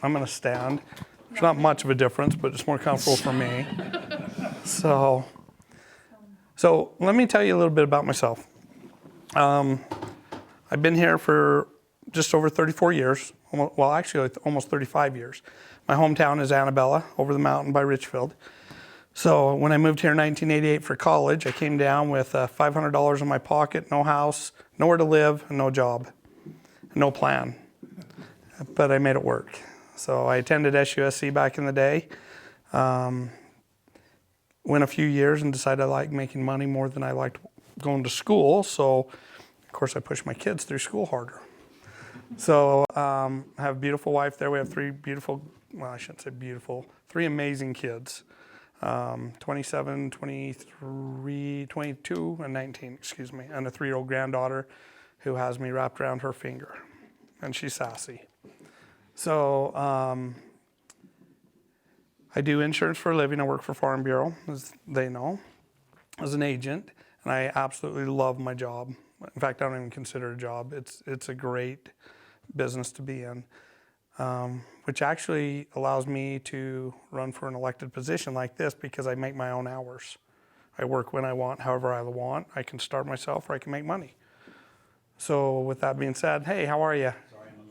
I'm going to stand. There's not much of a difference, but it's more comfortable for me. So let me tell you a little bit about myself. I've been here for just over 34 years. Well, actually, almost 35 years. My hometown is Annabella, over the mountain by Richfield. So when I moved here in 1988 for college, I came down with $500 in my pocket, no house, nowhere to live, and no job, no plan. But I made it work. So I attended SUSC back in the day, went a few years and decided I liked making money more than I liked going to school. So, of course, I pushed my kids through school harder. So I have a beautiful wife there. We have three amazing kids, 27, 23, 22, and 19, excuse me, and a 3-year-old granddaughter who has me wrapped around her finger, and she's sassy. So I do insurance for a living. I work for Farm Bureau, as they know, as an agent, and I absolutely love my job. In fact, I don't even consider it a job. It's a great business to be in, which actually allows me to run for an elected position like this because I make my own hours. I work when I want, however I want. I can start myself or I can make money. So with that being said, hey, how are you?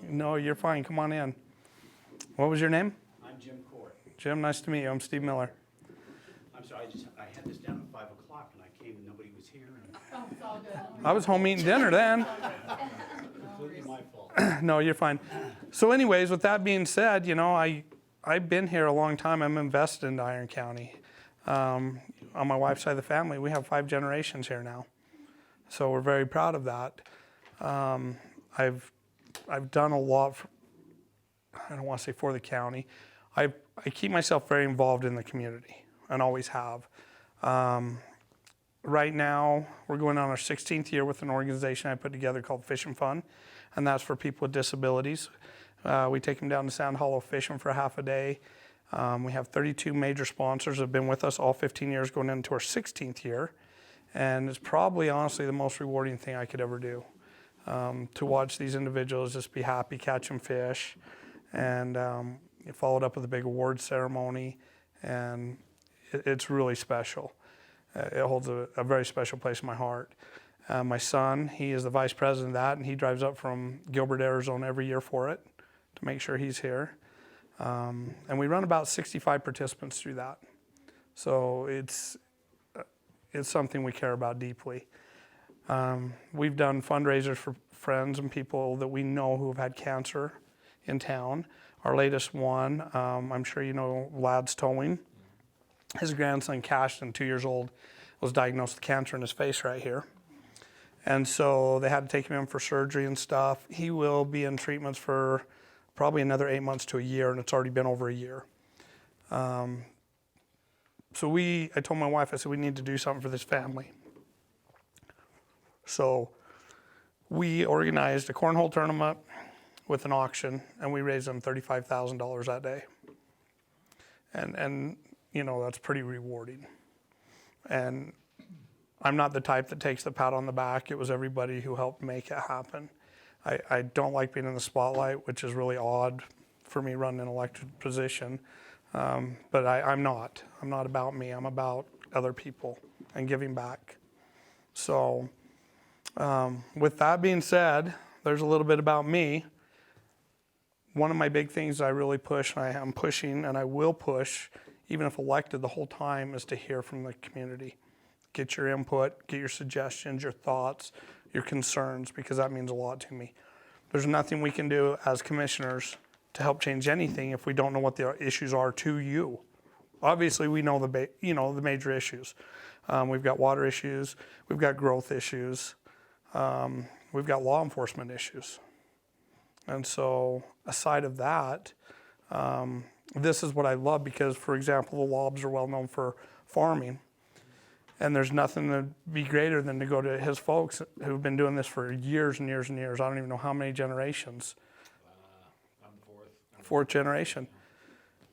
No, you're fine. Come on in. What was your name? I'm Jim Court. Jim, nice to meet you. I'm Steve Miller. I'm sorry, I had this down at 5 o'clock and I came and nobody was here. Oh, it's all good. I was home eating dinner then. Completely my fault. No, you're fine. So anyways, with that being said, I've been here a long time. I'm invested in Iron County. On my wife's side of the family, we have 5 generations here now. So we're very proud of that. I've done a lot, I don't want to say for the county. I keep myself very involved in the community and always have. Right now, we're going on our 16th year with an organization I put together called Fish and Fun, and that's for people with disabilities. We take them down to Sand Hollow fishing for half a day. We have 32 major sponsors that have been with us all 15 years, going into our 16th year, and it's probably honestly the most rewarding thing I could ever do. To watch these individuals just be happy catching fish, and followed up with a big award ceremony, and it's really special. It holds a very special place in my heart. My son, he is the vice president of that, and he drives up from Gilbert, Arizona every year for it to make sure he's here. And we run about 65 participants through that. So it's something we care about deeply. We've done fundraisers for friends and people that we know who have had cancer in town. Our latest one, I'm sure you know Lad's Towing. His grandson, Cashton, 2 years old, was diagnosed with cancer in his face right here. And so they had to take him in for surgery and stuff. He will be in treatments for probably another 8 months to a year, and it's already been over a year. So I told my wife, I said, we need to do something for this family. So we organized a cornhole tournament with an auction, and we raised them $35,000 that day. And that's pretty rewarding. And I'm not the type that takes the pat on the back. It was everybody who helped make it happen. I don't like being in the spotlight, which is really odd for me running an elected position. But I'm not. I'm not about me. I'm about other people and giving back. So with that being said, there's a little bit about me. One of my big things I really push, and I am pushing, and I will push, even if elected the whole time, is to hear from the community. Get your input, get your suggestions, your thoughts, your concerns, because that means a lot to me. There's nothing we can do as commissioners to help change anything if we don't know what the issues are to you. Obviously, we know the major issues. We've got water issues, we've got growth issues, we've got law enforcement issues. And so aside of that, this is what I love because, for example, the Lobs are well known for farming. And there's nothing to be greater than to go to his folks who've been doing this for years and years and years. I don't even know how many generations. I'm Fourth generation.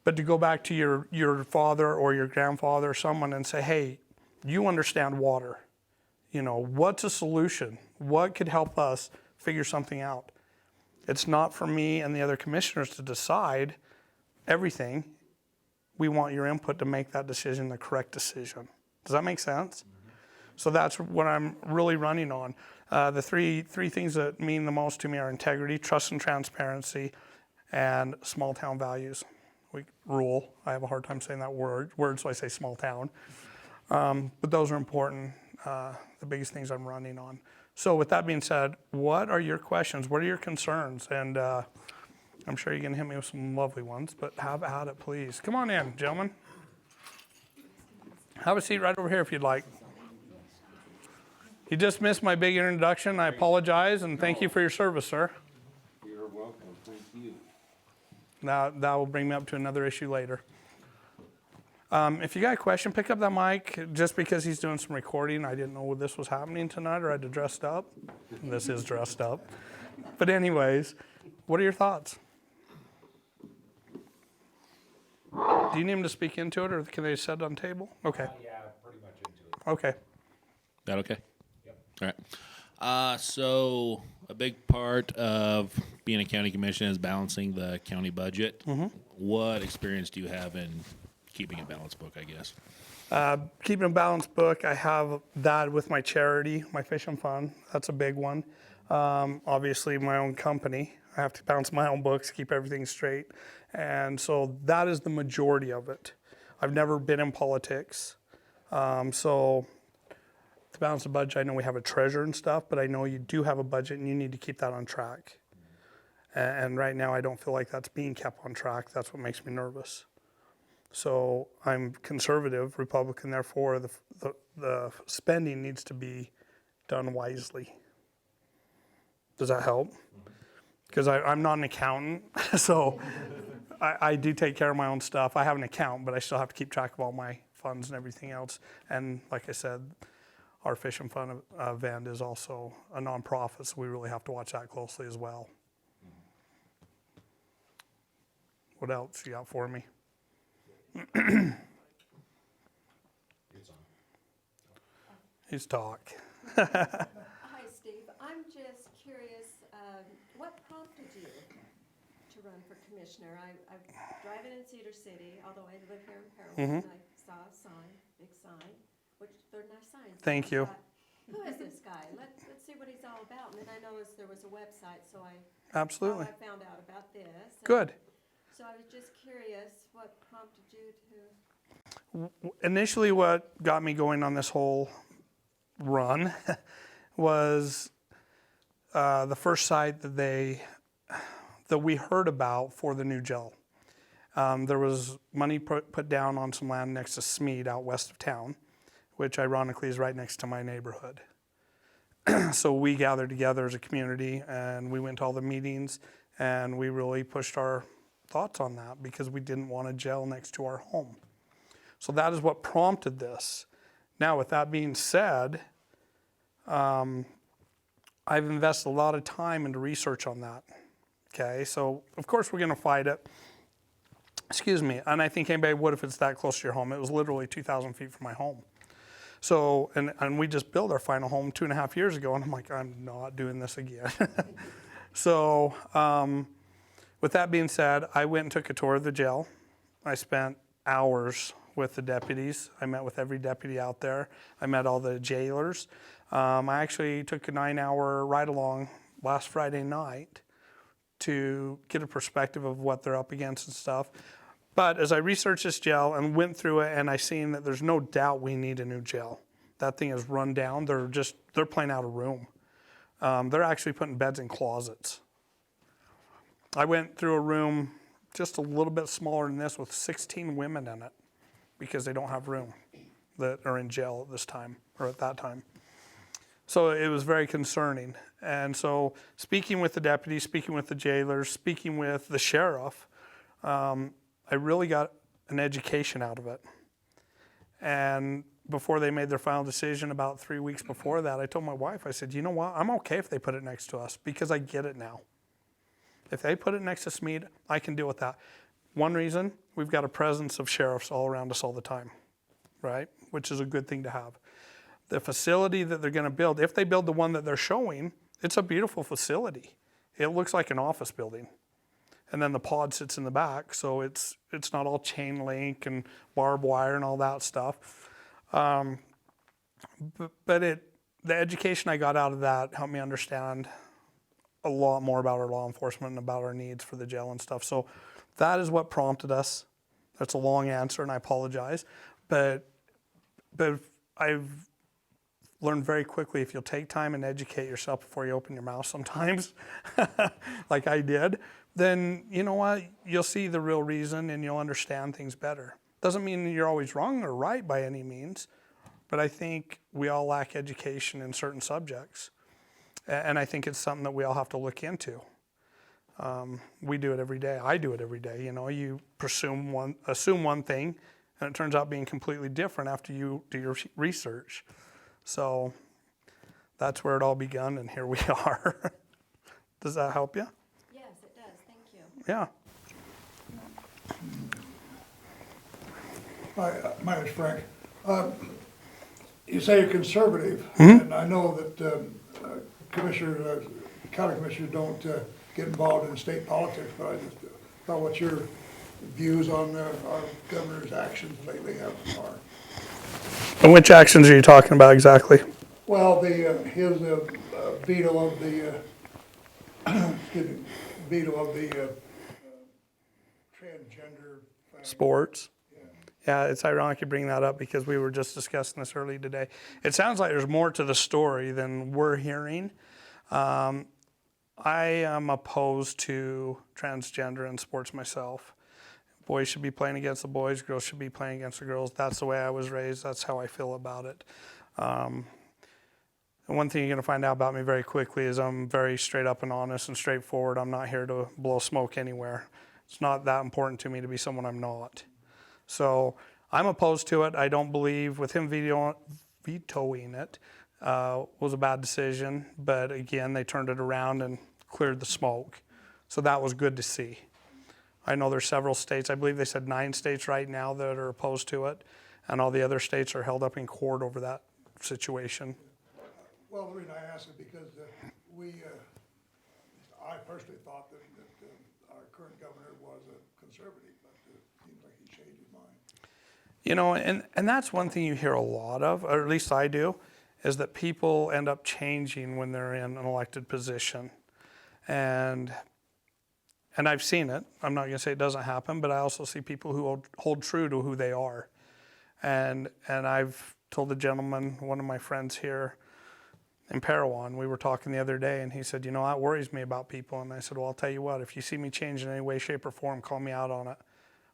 But to go back to your father or your grandfather or someone and say, hey, you understand water. What's a solution? What could help us figure something out? It's not for me and the other commissioners to decide everything. We want your input to make that decision the correct decision. Does that make sense? So that's what I'm really running on. The three things that mean the most to me are integrity, trust and transparency, and small town values. Rule. I have a hard time saying that word, so I say small town. But those are important, the biggest things I'm running on. So with that being said, what are your questions? What are your concerns? And I'm sure you can hit me with some lovely ones, but have at it, please. Come on in, gentlemen. Have a seat right over here if you'd like. You just missed my big introduction. I apologize, and thank you for your service, sir. You're welcome. Thank you. Now, that will bring me up to another issue later. If you got a question, pick up that mic. Just because he's doing some recording, I didn't know this was happening tonight, or I had to dressed up. This is dressed up. But anyways, what are your thoughts? Do you need him to speak into it, or can they set it on table? Okay. Yeah, pretty much into it. Okay. That okay? Yep. All right. So a big part of being a county commission is balancing the county budget. Mm-hmm. What experience do you have in keeping a balanced book, I guess? Keeping a balanced book, I have that with my charity, my fishing fund. That's a big one. Obviously, my own company. I have to balance my own books, keep everything straight. And so that is the majority of it. I've never been in politics. So to balance the budget, I know we have a treasurer and stuff, but I know you do have a budget and you need to keep that on track. And right now, I don't feel like that's being kept on track. That's what makes me nervous. So I'm conservative, Republican, therefore the spending needs to be done wisely. Does that help? Because I'm not an accountant, so I do take care of my own stuff. I have an account, but I still have to keep track of all my funds and everything else. And like I said, our fishing fund event is also a nonprofit, so we really have to watch that closely as well. What else you got for me? It's on. He's talk. Hi, Steve. I'm just curious, what prompted you to run for commissioner? I'm driving in Cedar City, although I live here in Pearland, and I saw a sign, big sign, which they're nice signs. Thank you. I thought, who is this guy? Let's see what he's all about. And then I noticed there was a website, so Absolutely. I found out about this. And Good. so I was just curious, what prompted you to? Initially, what got me going on this whole run was the first site that we heard about for the new jail. There was money put down on some land next to Smead out west of town, which ironically is right next to my neighborhood. So we gathered together as a community and we went to all the meetings and we really pushed our thoughts on that because we didn't want a jail next to our home. So that is what prompted this. Now, with that being said, I've invested a lot of time into research on that. Okay, so of course we're going to fight it. Excuse me, and I think anybody would if it's that close to your home. It was literally 2,000 feet from my home. So, and we just built our final home 2.5 years ago, and I'm like, I'm not doing this again. So, with that being said, I went and took a tour of the jail. I spent hours with the deputies. I met with every deputy out there. I met all the jailers. I actually took a 9-hour ride along last Friday night to get a perspective of what they're up against and stuff. But as I researched this jail and went through it, and I seen that there's no doubt we need a new jail. That thing is run down. They're playing out of room. They're actually putting beds in closets. I went through a room just a little bit smaller than this with 16 women in it because they don't have room that are in jail at this time or at that time. So it was very concerning. And so speaking with the deputies, speaking with the jailers, speaking with the sheriff, I really got an education out of it. And before they made their final decision about 3 weeks before that, I told my wife, I said, you know what, I'm okay if they put it next to us because I get it now. If they put it next to Smead, I can deal with that. One reason, we've got a presence of sheriffs all around us all the time, right? Which is a good thing to have. The facility that they're going to build, if they build the one that they're showing, it's a beautiful facility. it looks like an office building. And then the pod sits in the back, so it's not all chain link and barbed wire and all that stuff. But the education I got out of that helped me understand a lot more about our law enforcement and about our needs for the jail and stuff. So that is what prompted us. That's a long answer, and I apologize. But I've learned very quickly, if you'll take time and educate yourself before you open your mouth sometimes, like I did, then you know what? You'll see the real reason and you'll understand things better. Doesn't mean you're always wrong or right by any means, but I think we all lack education in certain subjects. And I think it's something that we all have to look into. We do it every day. I do it every day. You know, you assume one thing, and it turns out being completely different after you do your research. So that's where it all begun, and here we are. Does that help you? Yes, it does. Thank you. Yeah. Hi, my name's Frank. You say you're conservative, and I know that county commissioners don't get involved in state politics, but I just thought what your views on our governor's actions lately are. And which actions are you talking about exactly? Well, his veto of the transgender thing. Sports. Yeah, it's ironic you bring that up because we were just discussing this early today. It sounds like there's more to the story than we're hearing. I am opposed to transgender in sports myself. Boys should be playing against the boys, girls should be playing against the girls. That's the way I was raised. That's how I feel about it. And one thing you're going to find out about me very quickly is I'm very straight up and honest and straightforward. I'm not here to blow smoke anywhere. It's not that important to me to be someone I'm not. So I'm opposed to it. I don't believe with him vetoing it was a bad decision. But again, they turned it around and cleared the smoke. So that was good to see. I know there's several states, I believe they said 9 states right now that are opposed to it. And all the other states are held up in court over that situation. Well, the reason I ask is because I personally thought that our current governor was a conservative, but it seems like he changed his mind. You know, and that's one thing you hear a lot of, or at least I do, is that people end up changing when they're in an elected position. And I've seen it. I'm not going to say it doesn't happen, but I also see people who hold true to who they are. And I've told the gentleman, one of my friends here in Parowan, we were talking the other day, and he said, you know, that worries me about people. And I said, well, I'll tell you what, if you see me change in any way, shape, or form, call me out on it.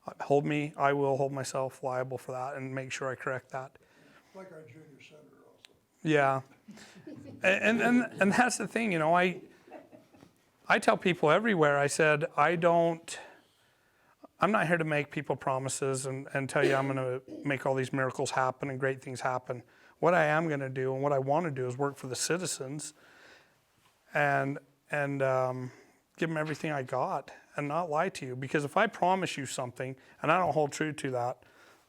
I will hold myself liable for that and make sure I correct that. Like our junior senator also. Yeah. And that's the thing, you know, I tell people everywhere, I said, I'm not here to make people promises and tell you I'm going to make all these miracles happen and great things happen. What I am going to do and what I want to do is work for the citizens and give them everything I got and not lie to you. Because if I promise you something and I don't hold true to that,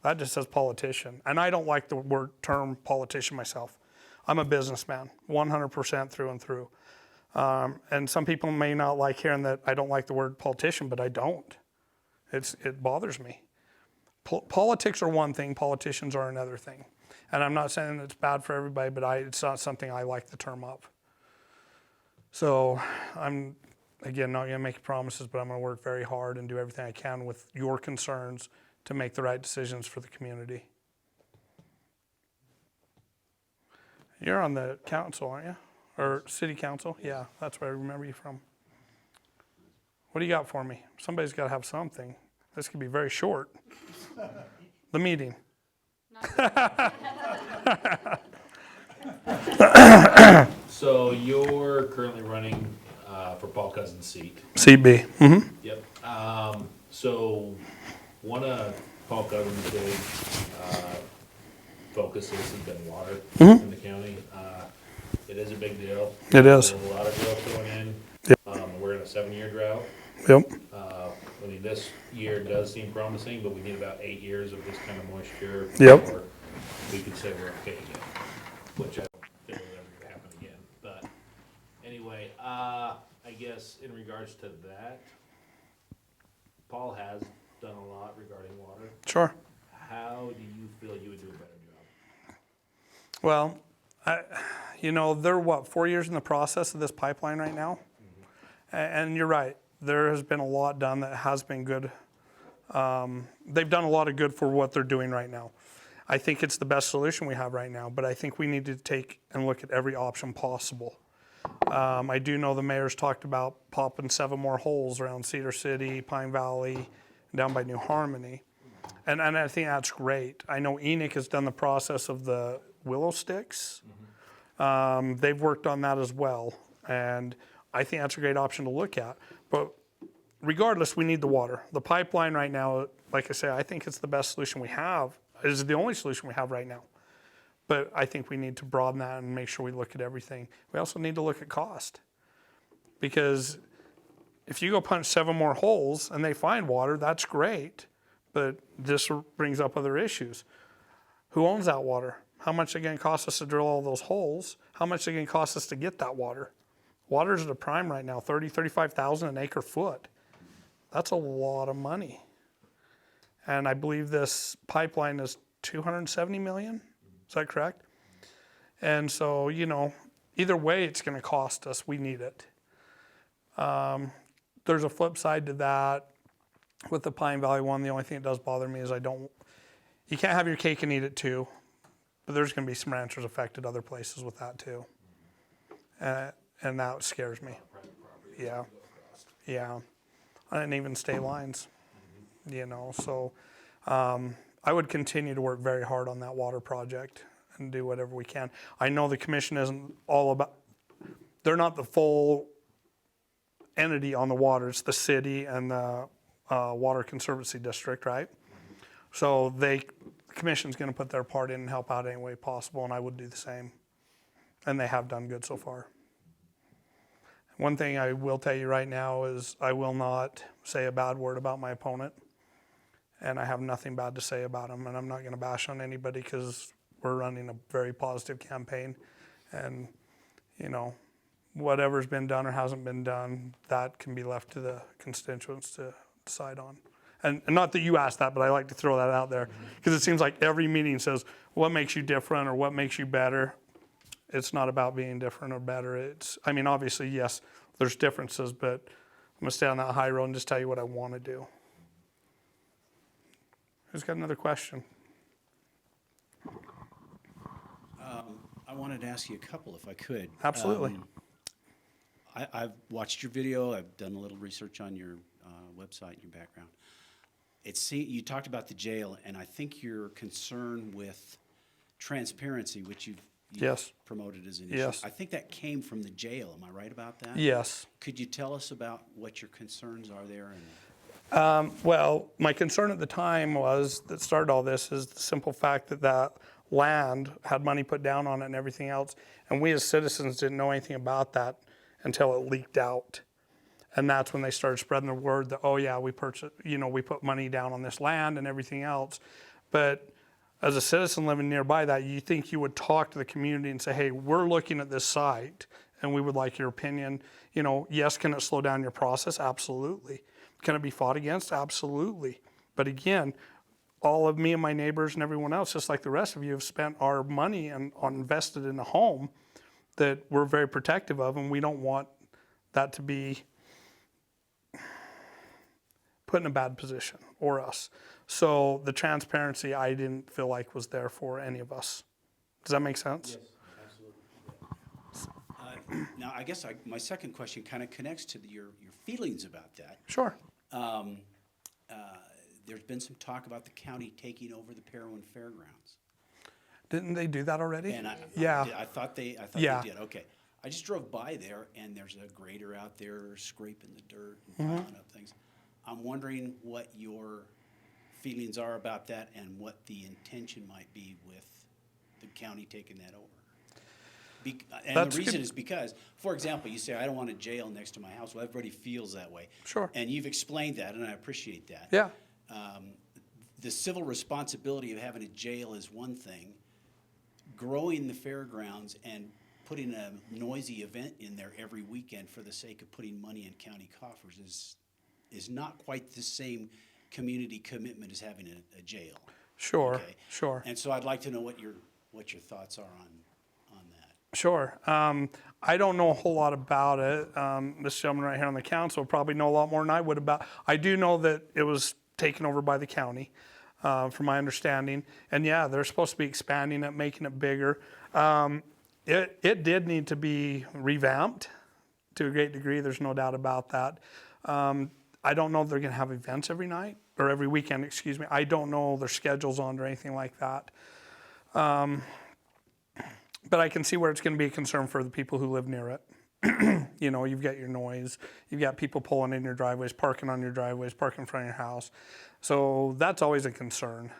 that just says politician. And I don't like the term politician myself. I'm a businessman, 100% through and through. And some people may not like hearing that I don't like the word politician, but I don't. It bothers me. Politics are one thing, politicians are another thing. And I'm not saying it's bad for everybody, but it's not something I like the term of. So I'm, again, not going to make promises, but I'm going to work very hard and do everything I can with your concerns to make the right decisions for the community. You're on the council, aren't you? Or city council? Yeah, that's where I remember you from. What do you got for me? Somebody's got to have something. This could be very short. The meeting. So you're currently running for Paul Cousins' seat. CB. Mm-hmm. Yep. So one of Paul Cousins' big focuses has been water in the county. It is a big deal. It is. There's a lot of growth going in. Yep. We're in a 7-year drought. Yep. I mean, this year does seem promising, but we need about 8 years of this kind of moisture. Yep. Before we could say we're okay again, which I don't think will ever happen again. But anyway, I guess in regards to that, Paul has done a lot regarding water. Sure. How do you feel you would do a better job? Well, they're 4 years in the process of this pipeline right now? And you're right, there has been a lot done that has been good. They've done a lot of good for what they're doing right now. I think it's the best solution we have right now, but I think we need to take and look at every option possible. I do know the mayor's talked about popping 7 more holes around Cedar City, Pine Valley, down by New Harmony. And I think that's great. I know Enoch has done the process of the willow sticks. They've worked on that as well. And I think that's a great option to look at. But regardless, we need the water. The pipeline right now, like I say, I think it's the best solution we have. It is the only solution we have right now. But I think we need to broaden that and make sure we look at everything. We also need to look at cost. Because if you go punch 7 more holes and they find water, that's great. But this brings up other issues. Who owns that water? How much is it going to cost us to drill all those holes? How much is it going to cost us to get that water? Water's at a prime right now, $35,000 an acre foot. That's a lot of money. And I believe this pipeline is $270 million. Is that correct? And so, either way, it's going to cost us. We need it. There's a flip side to that. With the Pine Valley one, the only thing that does bother me is you can't have your cake and eat it too. But there's going to be some ranchers affected other places with that too. And that scares me. Yeah. Yeah. And even state lines, so I would continue to work very hard on that water project and do whatever we can. I know the commission isn't all about, they're not the full entity on the water. It's the city and the Water Conservancy District, right? So the commission's going to put their part in and help out any way possible, and I would do the same. And they have done good so far. One thing I will tell you right now is I will not say a bad word about my opponent, and I have nothing bad to say about him, and I'm not going to bash on anybody because we're running a very positive campaign, and whatever's been done or hasn't been done, that can be left to the constituents to decide on. And not that you asked that, but I like to throw that out there because it seems like every meeting says, what makes you different or what makes you better? It's not about being different or better. Obviously, yes, there's differences, but I'm going to stay on that high road and just tell you what I want to do. Who's got another question? I wanted to ask you a couple if I could. Absolutely. I've watched your video. I've done a little research on your website and your background. You talked about the jail, and I think your concern with transparency, which you've Yes. promoted as an issue. Yes. I think that came from the jail. Am I right about that? Yes. Could you tell us about what your concerns are there? Well, my concern at the time that started all this is the simple fact that land had money put down on it and everything else, and we as citizens didn't know anything about that until it leaked out. And that's when they started spreading the word that, oh yeah, we purchased, we put money down on this land and everything else. But as a citizen living nearby that, you think you would talk to the community and say, hey, we're looking at this site and we would like your opinion. Yes, can it slow down your process? Absolutely. Can it be fought against? Absolutely. But again, all of me and my neighbors and everyone else, just like the rest of you, have spent our money and invested in a home that we're very protective of, and we don't want that to be put in a bad position, or us. So the transparency I didn't feel like was there for any of us. Does that make sense? Yes, absolutely. Now, I guess my second question kind of connects to your feelings about that. Sure. There's been some talk about the county taking over the Parowan Fairgrounds. Didn't they do that already? And Yeah. I thought they Yeah. did. Okay. I just drove by there, and there's a grader out there scraping the dirt and piling up things. I'm wondering what your feelings are about that and what the intention might be with the county taking that over. And That's the reason good. is because, for example, you say, I don't want a jail next to my house. Well, everybody feels that way. Sure. And you've explained that, and I appreciate that. Yeah. The civil responsibility of having a jail is one thing. Growing the fairgrounds and putting a noisy event in there every weekend for the sake of putting money in county coffers is not quite the same community commitment as having a jail. Sure, Okay? sure. And so I'd like to know what your thoughts are on that. Sure. I don't know a whole lot about it. This gentleman right here on the council probably know a lot more than I would about. I do know that it was taken over by the county, from my understanding. And yeah, they're supposed to be expanding it, making it bigger. It did need to be revamped to a great degree. There's no doubt about that. I don't know if they're going to have events every night or every weekend, excuse me. I don't know their schedules on or anything like that. But I can see where it's going to be a concern for the people who live near it. You know, you've got your noise, you've got people pulling in your driveways, parking on your driveways, parking in front of your house. So that's always a concern.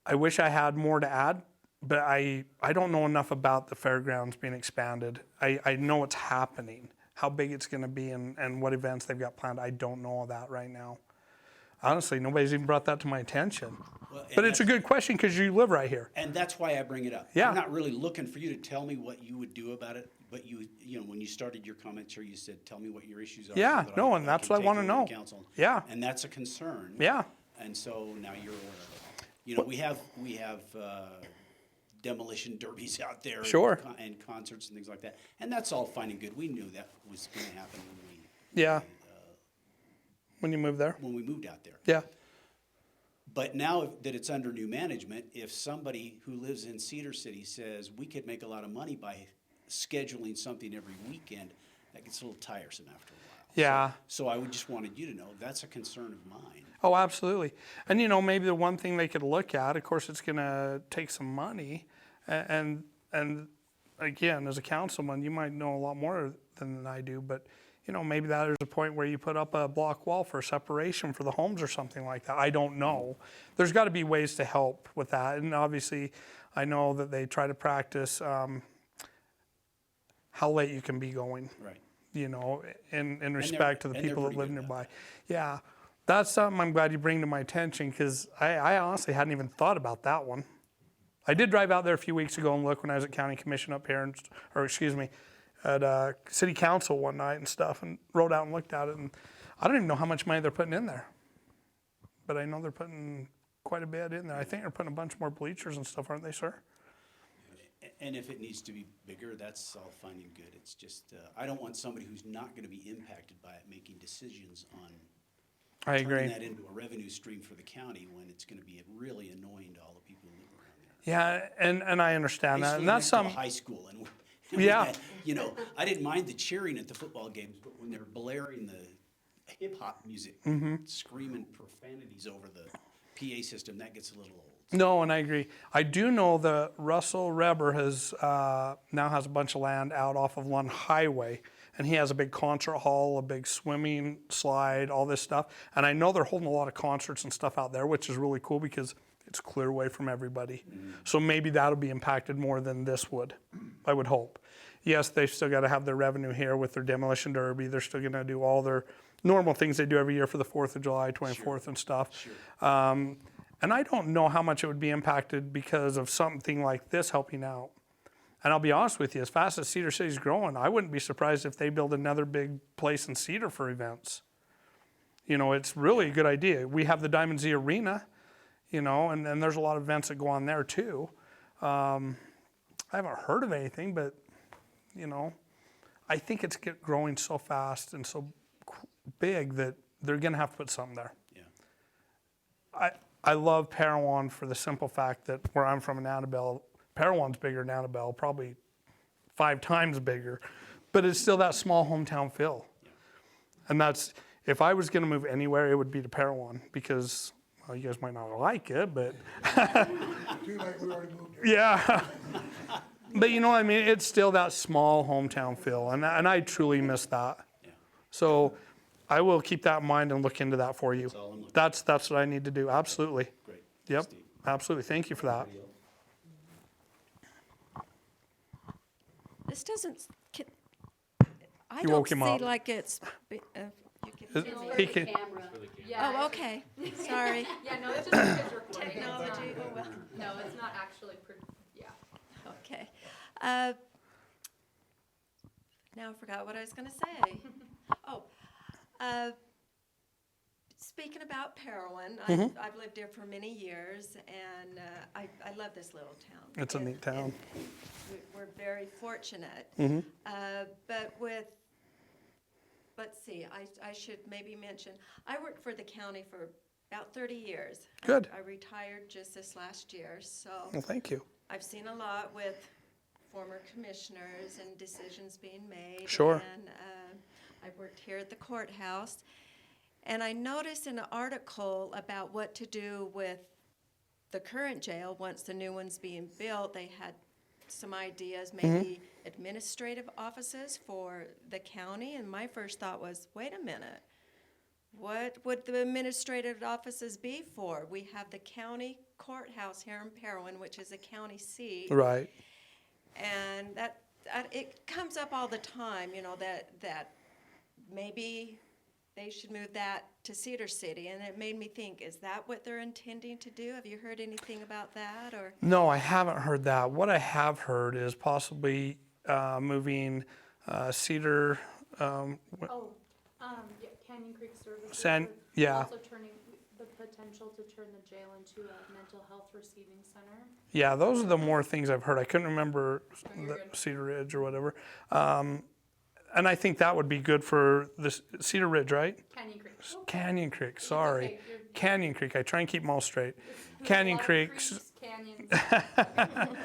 I wish I had more to add, but I don't know enough about the fairgrounds being expanded. I know it's happening. How big it's going to be and what events they've got planned, I don't know all that right now. Honestly, nobody's even brought that to my attention. Well, and But it's a that's- good question because you live right here. And that's why I bring it up. Yeah. I'm not really looking for you to tell me what you would do about it, but you know, when you started your comments here, you said, tell me what your issues are. Yeah, so that no, and that's can what I take wanna them to know. council. Yeah. And that's a concern. Yeah. And so now you're aware of it. You know, we have demolition derbies out there. Sure. And concerts and things like that. And that's all fine and good. We knew that was gonna happen Yeah. When you move there. when we moved out there. Yeah. But now that it's under new management, if somebody who lives in Cedar City says, we could make a lot of money by scheduling something every weekend, that gets a little tiresome after a while. Yeah. So I would just wanted you to know, that's a concern of mine. Oh, absolutely. And you know, maybe the one thing they could look at, of course, it's going to take some money, and again, as a councilman, you might know a lot more than I do, but you know, maybe that is a point where you put up a block wall for separation for the homes or something like that. I don't know. There's got to be ways to help with that, and obviously, I know that they try to practice how late you can be going. Right. You know, in they're- respect to the and they're people that pretty live good about nearby. Yeah, that's something I'm glad you bring to my attention because I honestly hadn't even thought about that one. I did drive out there a few weeks ago and look when I was at county commission up here, at city council one night and stuff, and rode out and looked at it, and I don't even know how much money they're putting in there, but I know they're putting quite a bit in there. I think they're putting a bunch more bleachers and stuff, aren't they, sir? And if it needs to be bigger, that's all fine and good. It's just, I don't want somebody who's not gonna be impacted by it making decisions on I turning agree. that into a revenue stream for the county when it's gonna be really annoying to all the people who live around there. Yeah, and I understand that, Basically and that's next to a something. high school, and Yeah. you know, I didn't mind the cheering at the football games, but when they're blaring the hip hop music, Mm-hmm. screaming profanities over the PA system, that gets a little old. No, and I agree. I do know that Russell Reber now has a bunch of land out off of Lund Highway, and he has a big concert hall, a big swimming slide, all this stuff. And I know they're holding a lot of concerts and stuff out there, which is really cool because it's clear away from everybody. So maybe that'll be impacted more than this would, I would hope. Yes, they've still got to have their revenue here with their demolition derby. They're still going to do all their normal things they do every year for the 4th of July, 24th and stuff. And I don't know how much it would be impacted because of something like this helping out. And I'll be honest with you, as fast as Cedar City's growing, I wouldn't be surprised if they build another big place in Cedar for events. You know, it's really a good idea. We have the Diamond Z Arena, you know, and there's a lot of events that go on there too. I haven't heard of anything, but, you know, I think it's growing so fast and so big that they're going to have to put something there. Yeah. I love Parowan for the simple fact that where I'm from in Annabelle, Parowan's bigger than Annabelle, probably 5 times bigger, but it's still that small hometown feel. And that's, if I was gonna move anywhere, it would be to Parowan because, well, you guys might not like it, but Too late, we already moved here. yeah. But you know what I mean? It's still that small hometown feel, and I truly miss that. Yeah. So I will keep that in mind and look into that for you. all I'm looking That's what I need to do, absolutely. Great. Yep, Steve. absolutely. Thank you for that. This doesn't, I You don't woke him see up. like it's, you can- He can, oh, okay, sorry. Yeah, no, it's just because you're recording. Technology, oh well, No, it's not actually, yeah. okay. Now I forgot what I was going to say. Oh, uh, speaking about Parowan, I've lived there for many years, and I love this little town. It's a neat town. We're very fortunate. But with, let's see, I should maybe mention, I worked for the county for about 30 years. Good. I retired just this last year, so Well, thank you. I've seen a lot with former commissioners and decisions being made. Sure. And I worked here at the courthouse. And I noticed in an article about what to do with the current jail once the new one's being built, they had some ideas, maybe administrative offices for the county. And my first thought was, wait a minute, what would the administrative offices be for? We have the county courthouse here in Parowan, which is a county seat. Right. And that it comes up all the time, you know, that maybe they should move that to Cedar City. And it made me think, is that what they're intending to do? Have you heard anything about that? Or No, I haven't heard that. What I have heard is possibly moving Cedar, Yeah, Canyon Creek Services. San- are yeah. Also turning, the potential to turn the jail into a mental health receiving center. yeah, those are the more things I've heard. I couldn't remember you're the good. Cedar Ridge or whatever. And I think that would be good for this Cedar Ridge, right? Canyon Creek. Canyon Creek, sorry. okay, you're- Canyon Creek, I try and keep them all straight. There's Canyon a lot of Creek. creeks, canyons.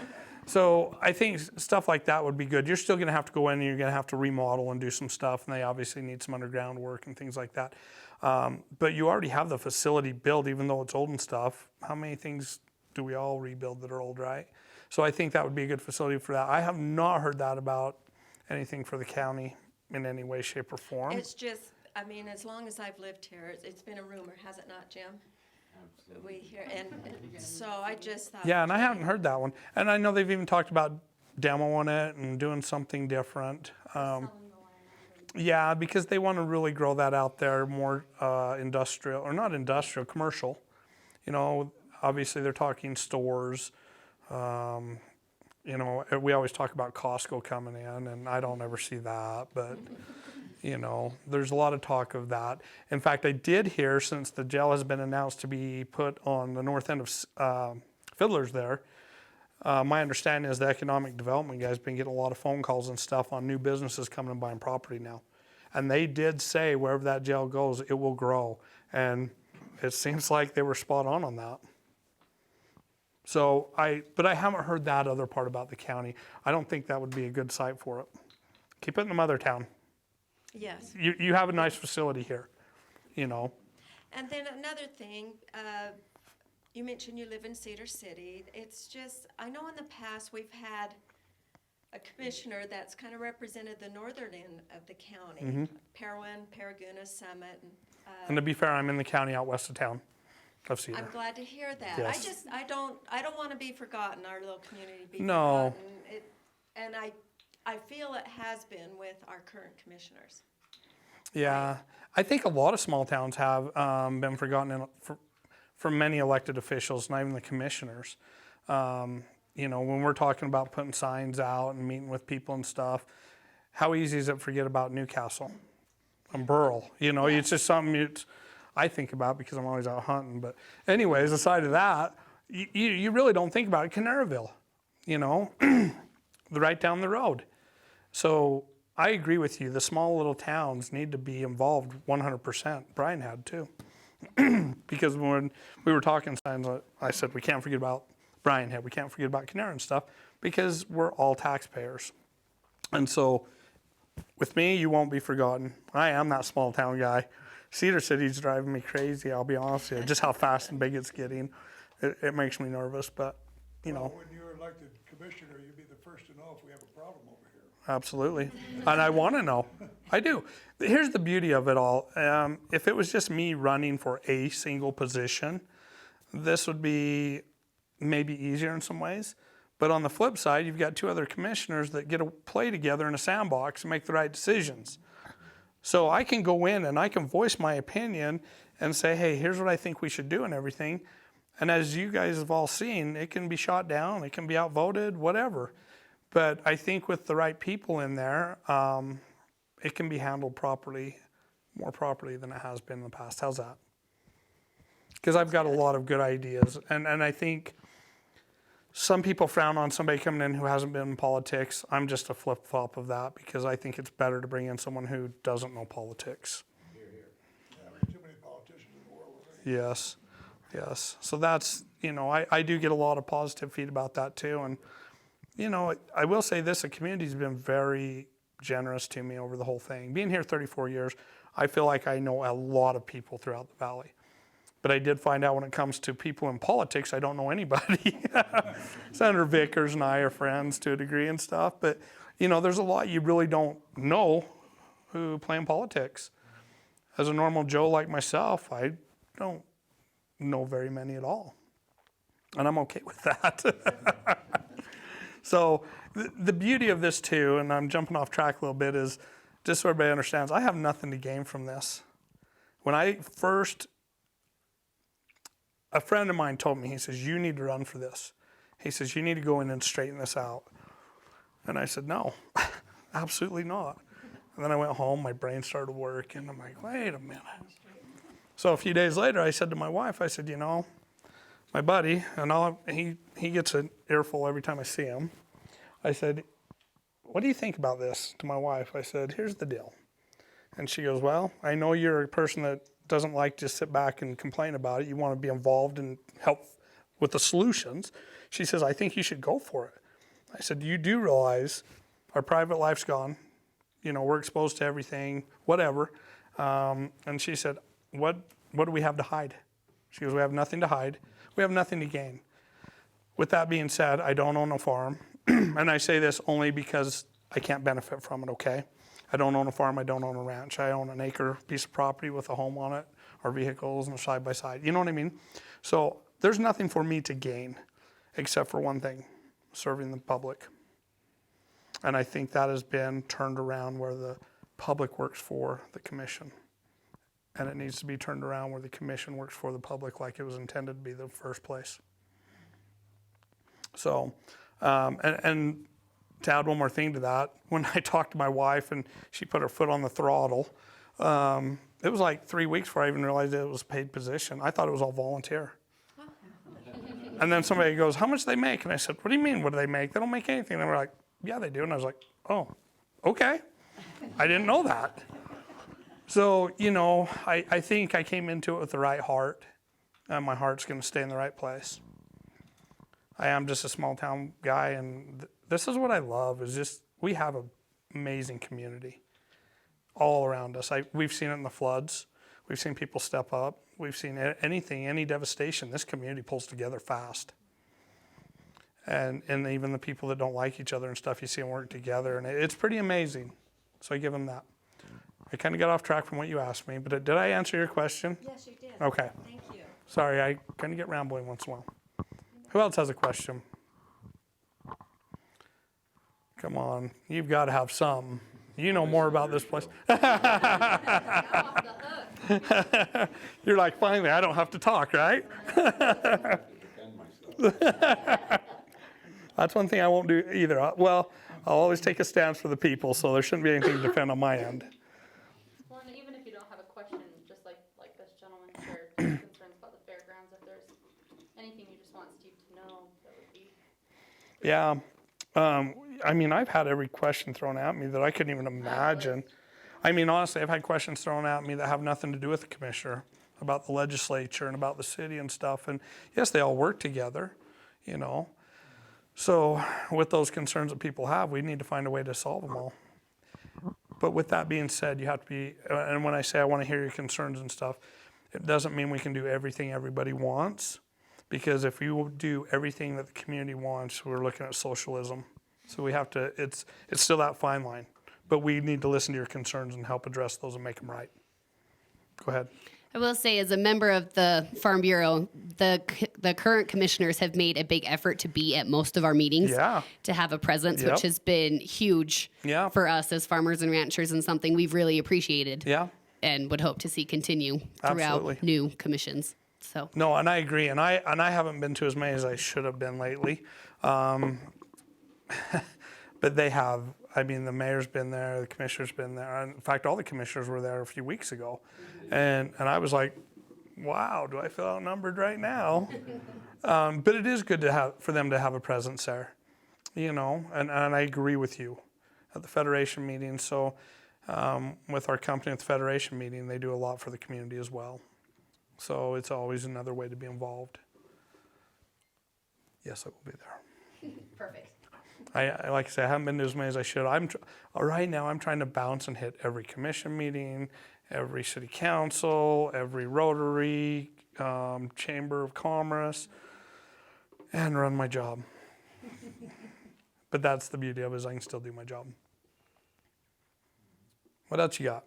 So I think stuff like that would be good. You're still gonna have to go in and you're gonna have to remodel and do some stuff, and they obviously need some underground work and things like that. But you already have the facility built, even though it's old and stuff. How many things do we all rebuild that are old, right? So I think that would be a good facility for that. I have not heard that about anything for the county in any way, shape, or form. it's just, I mean, as long as I've lived here, it's been a rumor, has it not, Jim? We hear, and so I just thought. Yeah, and I haven't heard that one. And I know they've even talked about demoing it and doing something different. Selling the land. Yeah, because they want to really grow that out there more industrial, or not industrial, commercial. You know, obviously they're talking stores. You know, we always talk about Costco coming in, and I don't ever see that, but you know, there's a lot of talk of that. In fact, I did hear, since the jail has been announced to be put on the north end of Fiddler's there, my understanding is the economic development guy's been getting a lot of phone calls and stuff on new businesses coming and buying property now. And they did say wherever that jail goes, it will grow. And it seems like they were spot on that. So but I haven't heard that other part about the county. I don't think that would be a good site for it. Keep it in the mother town. Yes. You have a nice facility here, you know. And then another thing, you mentioned you live in Cedar City. It's just, I know in the past we've had a commissioner that's kind of represented the northern end of the county. Parowan, Paraguna, Summit. And to be fair, I'm in the county out west of town of Cedar. I'm glad to hear that. Yes. I don't want to be forgotten, our little community be No. forgotten. And I feel it has been with our current commissioners. Yeah, I think a lot of small towns have been forgotten for many elected officials, not even the commissioners. You know, when we're talking about putting signs out and meeting with people and stuff, how easy is it to forget about Newcastle and Burl? You know, it's just something I think about because I'm always out hunting. But anyways, aside of that, you really don't think about it. Canaryville, you know, right down the road. So I agree with you. The small little towns need to be involved 100%. Brian had too. Because when we were talking signs, I said we can't forget about Brian had. We can't forget about Canary and stuff because we're all taxpayers. And so with me, you won't be forgotten. I am that small town guy. Cedar City's driving me crazy, I'll be honest with you. Just how fast and big it's getting. It makes me nervous, but you know. Well, when you're elected commissioner, you'd be the first to know if we have a problem over here. Absolutely. And I want to know. I do. Here's the beauty of it all. If it was just me running for a single position, this would be maybe easier in some ways. But on the flip side, you've got two other commissioners that get to play together in a sandbox and make the right decisions. So I can go in and I can voice my opinion and say, hey, here's what I think we should do and everything. And as you guys have all seen, it can be shot down, it can be outvoted, whatever. But I think with the right people in there, it can be handled properly, more properly than it has been in the past. How's that? Because I've got a lot of good ideas. And I think some people frown on somebody coming in who hasn't been in politics. I'm just a flip-flop of that because I think it's better to bring in someone who doesn't know politics. Too many politicians in the world already. Yes, yes. So that's, I do get a lot of positive feed about that too. And, I will say this, the community's been very generous to me over the whole thing. Being here 34 years, I feel like I know a lot of people throughout the valley. But I did find out when it comes to people in politics, I don't know anybody. Senator Vickers and I are friends to a degree and stuff. But, there's a lot you really don't know who play in politics. As a normal Joe like myself, I don't know very many at all. And I'm okay with that. So the beauty of this too, and I'm jumping off track a little bit, is just so everybody understands, I have nothing to gain from this. When a friend of mine told me, he says, you need to run for this. He says, you need to go in and straighten this out. And I said, no, absolutely not. And then I went home, my brain started working. I'm like, wait a minute. So a few days later, I said to my wife, I said, my buddy, and he gets an earful every time I see him. I said, what do you think about this to my wife? I said, here's the deal. And she goes, well, I know you're a person that doesn't like to sit back and complain about it. You want to be involved and help with the solutions. She says, I think you should go for it. I said, you do realize our private life's gone. We're exposed to everything, whatever. And she said, what do we have to hide? She goes, we have nothing to hide. We have nothing to gain. With that being said, I don't own a farm. And I say this only because I can't benefit from it, okay? I don't own a farm. I don't own a ranch. I own an acre piece of property with a home on it, our vehicles, and a side-by-side. You know what I mean? So there's nothing for me to gain except for one thing, serving the public. And I think that has been turned around where the public works for the commission. And it needs to be turned around where the commission works for the public like it was intended to be the first place. So, and to add one more thing to that, when I talked to my wife and she put her foot on the throttle, it was like 3 weeks before I even realized it was a paid position. I thought it was all volunteer. And then somebody goes, how much do they make? And I said, what do you mean, what do they make? They don't make anything. And they were like, yeah, they do. And I was like, oh, okay. I didn't know that. So, I think I came into it with the right heart, and my heart's going to stay in the right place. I am just a small town guy, and this is what I love, is just we have an amazing community all around us. We've seen it in the floods. We've seen people step up. We've seen anything, any devastation. This community pulls together fast. And even the people that don't like each other and stuff, you see them work together, and it's pretty amazing. So I give them that. I kind of got off track from what you asked me, but did I answer your question? Yes, you did. Okay. Thank you. Sorry, I kind of get rambling once in a while. Who else has a question? Come on, you've got to have some. You know more about this place. You're like, finally, I don't have to talk, right? That's one thing I won't do either. Well, I'll always take a stance for the people, so there shouldn't be anything to defend on my end. Well, and even if you don't have a question, just like this gentleman shared concerns about the fairgrounds, if there's anything you just want Steve to know, that would be. Yeah. I've had every question thrown at me that I couldn't even imagine. Honestly, I've had questions thrown at me that have nothing to do with the commissioner, about the legislature and about the city and stuff. And yes, they all work together, So with those concerns that people have, we need to find a way to solve them all. But with that being said, you have to be, and when I say I want to hear your concerns and stuff, it doesn't mean we can do everything everybody wants. Because if we will do everything that the community wants, we're looking at socialism. So we have to, it's still that fine line. But we need to listen to your concerns and help address those and make them right. Go ahead. I will say, as a member of the Farm Bureau, the current commissioners have made a big effort to be at most of our meetings, to have a presence, which has been huge for us as farmers and ranchers, and something we've really appreciated and would hope to see continue throughout new commissions. So no, and I agree, and I haven't been to as many as I should have been lately. But they have, I mean, the mayor's been there, the commissioner's been there. In fact, all the commissioners were there a few weeks ago. And I was like, wow, do I feel outnumbered right now? But it is good to have, for them to have a presence there, you know, and I agree with you at the Federation meeting. So with our company at the Federation meeting, they do a lot for the community as well. So it's always another way to be involved. Yes, I will be there. Perfect. I like I said, I haven't been to as many as I should. Right now I'm trying to bounce and hit every commission meeting, every city council, every Rotary, Chamber of Commerce, and run my job. But that's the beauty of it, is I can still do my job. What else you got?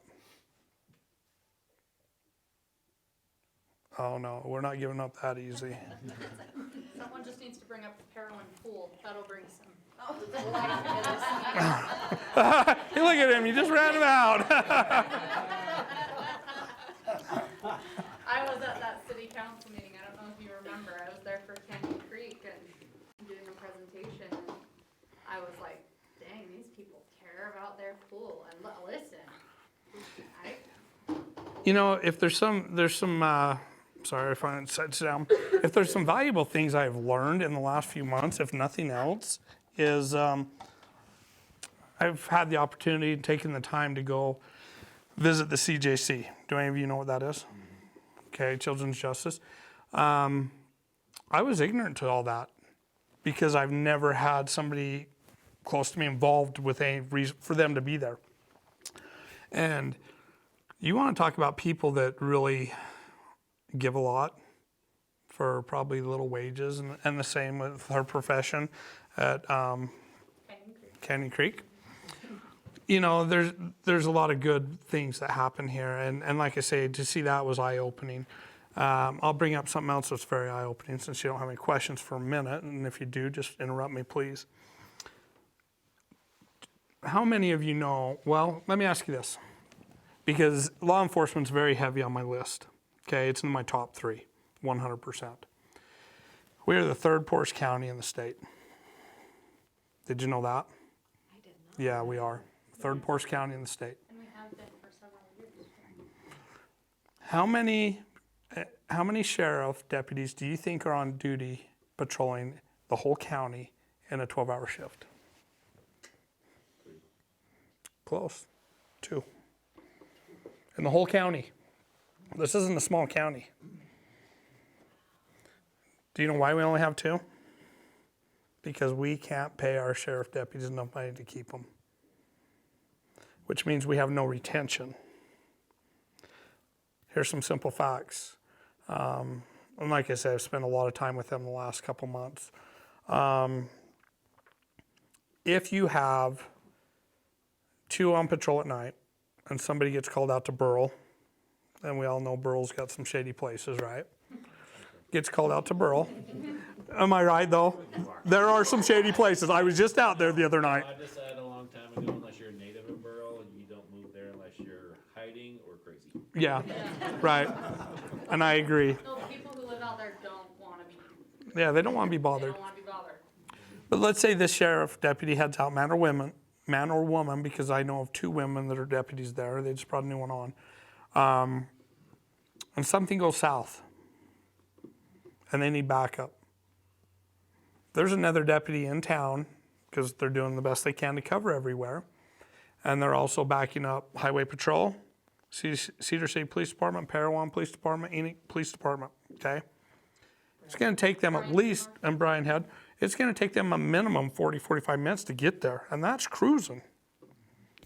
Oh no, we're not giving up that easy. Someone just needs to bring up the Parowan pool. That'll bring some. Hey, look at him, you just ran him out. I was at that city council meeting. I don't know if you remember. I was there for Canyon Creek and doing a presentation. And I was like, dang, these people care about their pool. And listen, You know, if there's some, sorry if I sit down. If there's some valuable things I've learned in the last few months, if nothing else, is I've had the opportunity and taken the time to go visit the CJC. Do any of you know what that is? Okay, Children's Justice. I was ignorant to all that because I've never had somebody close to me involved with any reason for them to be there. And you want to talk about people that really give a lot for probably little wages, and the same with her profession at Canyon Creek. You know, there's a lot of good things that happen here, and like I say, to see that was eye-opening. I'll bring up something else that's very eye-opening since you don't have any questions for a minute, and if you do, just interrupt me, please. How many of you know, well, let me ask you this, because law enforcement's very heavy on my list. Okay, it's in my top 3, 100%. We are the 3rd poorest county in the state. Did you know that? I did not. Yeah, we are. 3rd poorest county in the state. and we have been for several years. How many sheriff deputies do you think are on duty patrolling the whole county in a 12-hour shift? Close. 2. In the whole county. This isn't a small county. Do you know why we only have 2? Because we can't pay our sheriff deputies enough money to keep them, which means we have no retention. Here's some simple facts. And like I said, I've spent a lot of time with them the last couple months. If you have 2 on patrol at night and somebody gets called out to Burl, and we all know Burl's got some shady places, right? Gets called out to Burl. Am I right, though? There are some shady places. I was just out there the other night. I decided a long time ago, unless you're a native of Burl, you don't move there unless you're hiding or crazy. Yeah, right. And I agree. No, the people who live out there don't want to be. Yeah, they don't want to be They bothered. don't want to be bothered. But let's say this sheriff deputy heads out, man or woman, because I know of 2 women that are deputies there. They just brought a new one on. And something goes south, and they need backup. There's another deputy in town, because they're doing the best they can to cover everywhere. And they're also backing up Highway Patrol, Cedar City Police Department, Parowan Police Department, Enoch Police Department, okay? It's going to take them at least, and Brian Head, it's going to take them a minimum 40, 45 minutes to get there, and that's cruising.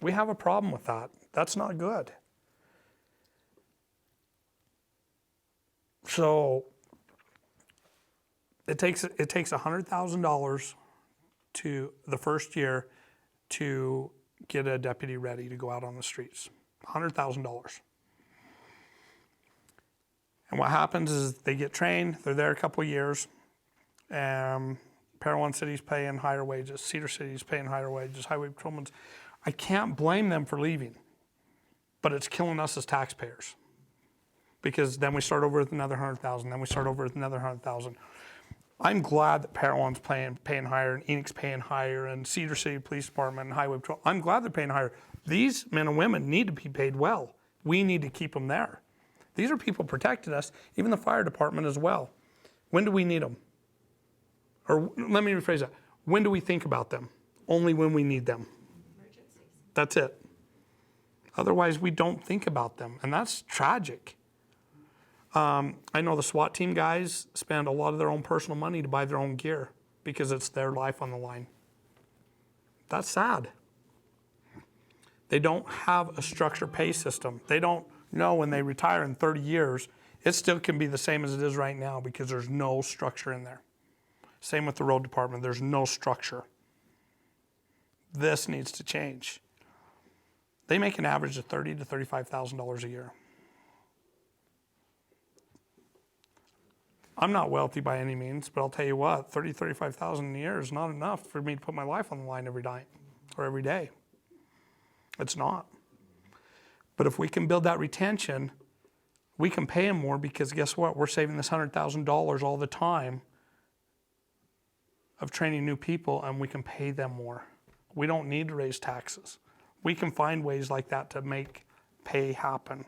We have a problem with that. That's not good. So it takes $100,000 to the first year to get a deputy ready to go out on the streets. $100,000. And what happens is they get trained, they're there a couple of years, and Parowan City's paying higher wages, Cedar City's paying higher wages, Highway Patrolmen's. I can't blame them for leaving, but it's killing us as taxpayers. Because then we start over with another 100,000, then we start over with another 100,000. I'm glad that Parowan's paying higher, and Enix paying higher, and Cedar City Police Department and Highway Patrol. I'm glad they're paying higher. These men and women need to be paid well. We need to keep them there. These are people protecting us, even the fire department as well. When do we need them? Or let me rephrase that. When do we think about them? Only when we need them. Emergencies. That's it. Otherwise, we don't think about them, and that's tragic. I know the SWAT team guys spend a lot of their own personal money to buy their own gear because it's their life on the line. That's sad. They don't have a structured pay system. They don't know when they retire in 30 years, it still can be the same as it is right now because there's no structure in there. Same with the road department, there's no structure. This needs to change. They make an average of $30,000 to $35,000 a year. I'm not wealthy by any means, but I'll tell you what, $30,000, $35,000 a year is not enough for me to put my life on the line every night or every day. It's not. But if we can build that retention, we can pay them more because guess what? We're saving this $100,000 all the time of training new people, and we can pay them more. We don't need to raise taxes. We can find ways like that to make pay happen.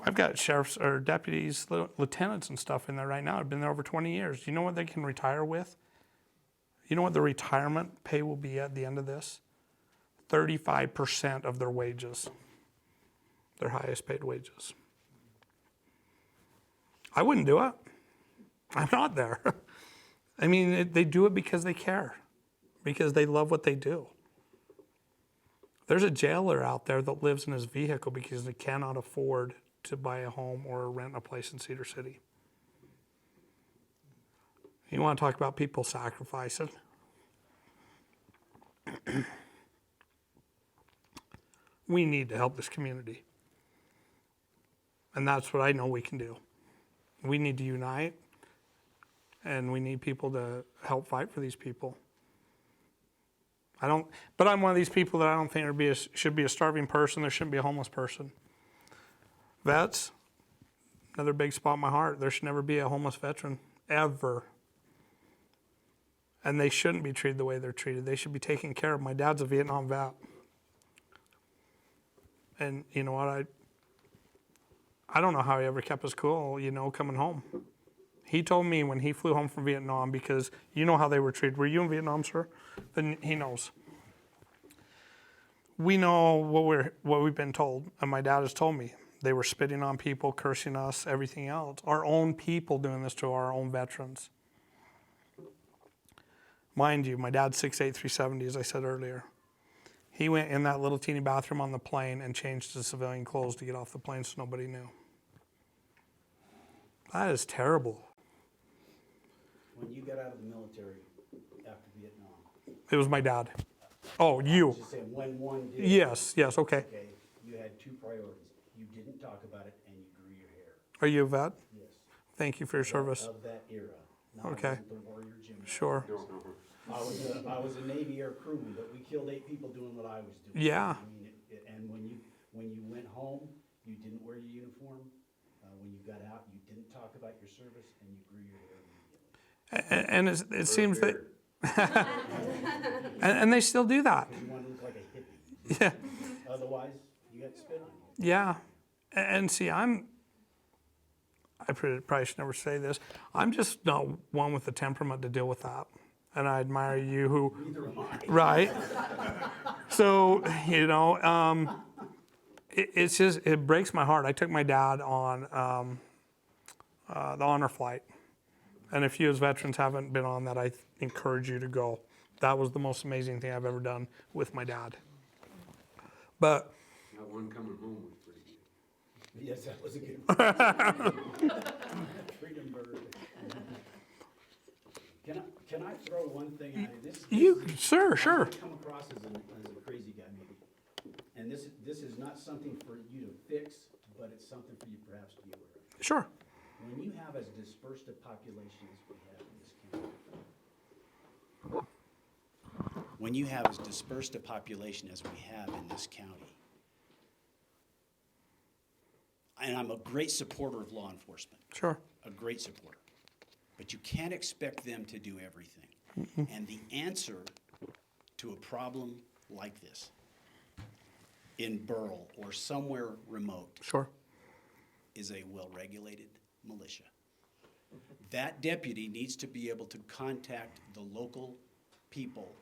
I've got sheriffs or deputies, lieutenants and stuff in there right now. I've been there over 20 years. Do you know what they can retire with? You know what the retirement pay will be at the end of this? 35% of their wages, their highest paid wages. I wouldn't do it. I'm not there. I mean, they do it because they care, because they love what they do. There's a jailer out there that lives in his vehicle because he cannot afford to buy a home or rent a place in Cedar City. You want to talk about people sacrificing? We need to help this community. And that's what I know we can do. We need to unite, and we need people to help fight for these people. But I'm one of these people that I don't think there should be a starving person. There shouldn't be a homeless person. Vets, another big spot in my heart. There should never be a homeless veteran, ever. And they shouldn't be treated the way they're treated. They should be taken care of. My dad's a Vietnam vet. And you know what? I don't know how he ever kept his cool, coming home. He told me when he flew home from Vietnam, because you know how they were treated. Were you in Vietnam, sir? Then he knows. We know what we've been told, and my dad has told me. They were spitting on people, cursing us, everything else. Our own people doing this to our own veterans. Mind you, my dad's 6'8", 370, as I said earlier. He went in that little teeny bathroom on the plane and changed to civilian clothes to get off the plane so nobody knew. That is terrible. When you got out of the military after Vietnam. It was my dad. Oh, you. I was just saying, when one did. Yes, okay. Okay, you had two priorities. You didn't talk about it, and you grew your hair. Are you a vet? Yes. Thank you for your service. Of that era. No, Okay. I wasn't the warrior Jim. Sure. I was a Navy air crewman, but we killed 8 people doing what I was doing. Yeah. I mean, and when you went home, you didn't wear your uniform. When you got out, you didn't talk about your service, and you grew your hair immediately. And it seems that, and they still do that. You want to look like a hippie. Yeah. Otherwise, you got spit on you. Yeah. And see, I probably should never say this. I'm just not one with the temperament to deal with that. And I admire you who. Neither am I. Right. So, it's just, it breaks my heart. I took my dad on the honor flight. And if you as veterans haven't been on that, I encourage you to go. That was the most amazing thing I've ever done with my dad. But. That one coming home was pretty good. Yes, that was a good one. Freedom bird. Can I throw one thing at Sure. I come across as a crazy guy maybe. And this is not something for you to fix, but it's something for you perhaps to be aware of. Sure. When you have as dispersed a population as we have in this county, when you have as dispersed a population as we have in this county, and I'm a great supporter of law enforcement. Sure. A great supporter. but you can't expect them to do everything. And the answer to a problem like this in Burl or somewhere remote Sure. is a well-regulated militia. That deputy needs to be able to contact the local people,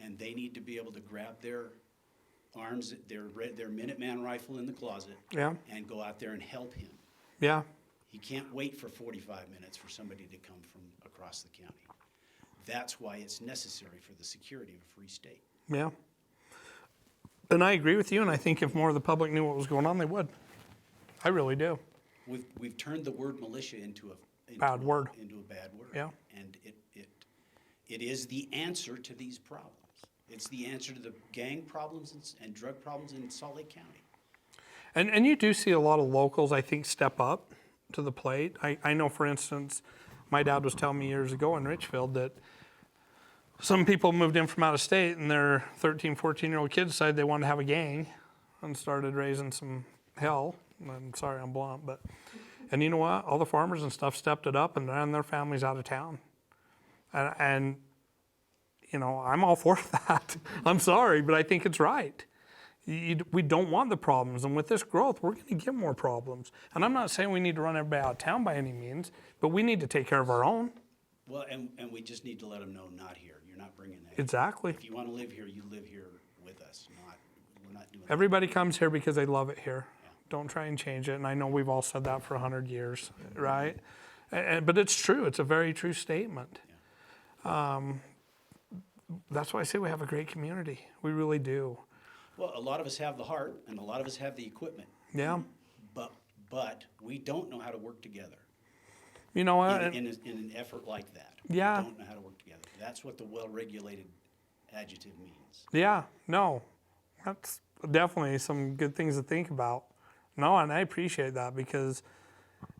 and they need to be able to grab their arms, their Minuteman rifle in the closet, Yeah. and go out there and help him. Yeah. He can't wait for 45 minutes for somebody to come from across the county. That's why it's necessary for the security of a free state. Yeah. And I agree with you, and I think if more of the public knew what was going on, they would. I really do. We've turned the word militia into a Bad word. Into a bad word. Yeah. And it is the answer to these problems. It's the answer to the gang problems and drug problems in Salt Lake County. And you do see a lot of locals, I think, step up to the plate. I know, for instance, my dad was telling me years ago in Richfield that some people moved in from out of state and their 13, 14-year-old kids decided they wanted to have a gang and started raising some hell. I'm sorry I'm blunt, but, and you know what? All the farmers and stuff stepped it up and ran their families out of town. And you know, I'm all for that. I'm sorry, but I think it's right. We don't want the problems, and with this growth, we're going to get more problems. And I'm not saying we need to run everybody out of town by any means, but we need to take care of our own. Well, and we just need to let them know, not here. You're not bringing that. Exactly. If you want to live here, you live here with us. We're not doing that. Everybody comes here because they love it here. Yeah. Don't try and change it. And I know we've all said that for 100 years, right? But it's true. It's a very true statement. Yeah. That's why I say we have a great community. We really do. Well, a lot of us have the heart, and a lot of us have the equipment. Yeah. But we don't know how to work together. You know what? In an effort like that. Yeah. We don't know how to work together. That's what the well-regulated adjective means. Yeah. No. That's definitely some good things to think about. No, and I appreciate that because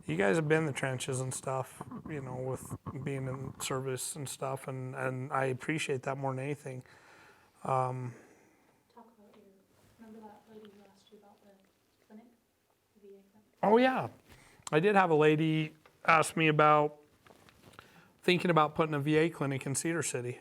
you guys have been in the trenches and stuff, you know, with being in service and stuff, and I appreciate that more than anything. Talk about remember that lady who asked you about the clinic, the VA clinic? Oh, yeah. I did have a lady ask me about thinking about putting a VA clinic in Cedar City.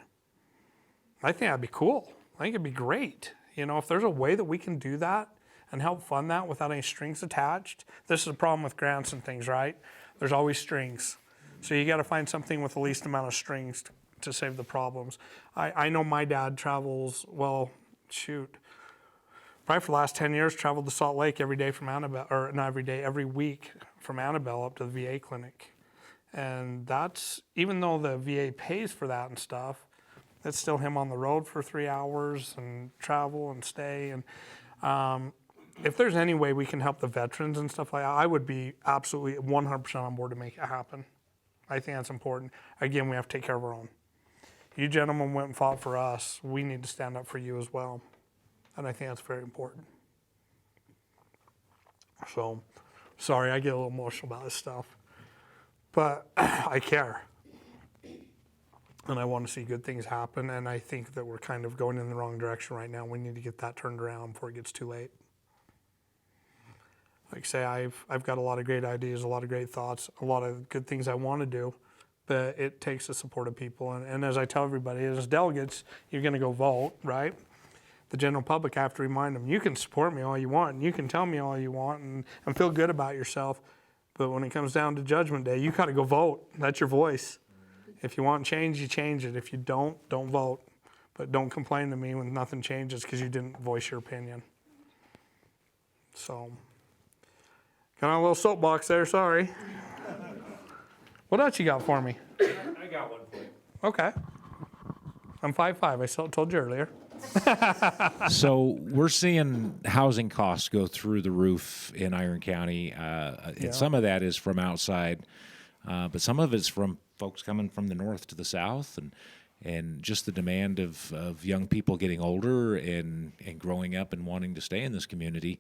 I think that'd be cool. I think it'd be great. You know, if there's a way that we can do that and help fund that without any strings attached. This is a problem with grants and things, right? There's always strings. So you got to find something with the least amount of strings to save the problems. I know my dad travels, well, shoot, probably for the last 10 years, traveled to Salt Lake every day from Annabelle, or not every day, every week from Annabelle up to the VA clinic. And that's, even though the VA pays for that and stuff, that's still him on the road for 3 hours and travel and stay. And if there's any way we can help the veterans and stuff like that, I would be absolutely 100% on board to make it happen. I think that's important. Again, we have to take care of our own. You gentlemen went and fought for us. We need to stand up for you as well. And I think that's very important. So, sorry, I get a little emotional about this stuff. But I care. And I want to see good things happen. And I think that we're kind of going in the wrong direction right now. We need to get that turned around before it gets too late. Like I say, I've got a lot of great ideas, a lot of great thoughts, a lot of good things I want to do, but it takes the support of people. And as I tell everybody, as delegates, you're going to go vote, right? The general public, I have to remind them, you can support me all you want, and you can tell me all you want, and feel good about yourself, but when it comes down to Judgment Day, you got to go vote. That's your voice. If you want change, you change it. If you don't vote. But don't complain to me when nothing changes because you didn't voice your opinion. So... got on a little soapbox there, sorry. What else you got for me? I got one for you. Okay. I'm 5'5", I told you earlier. So we're seeing housing costs go through the roof in Iron County. And some of that is from outside, but some of it's from folks coming from the north to the south, and just the demand of young people getting older and growing up and wanting to stay in this community.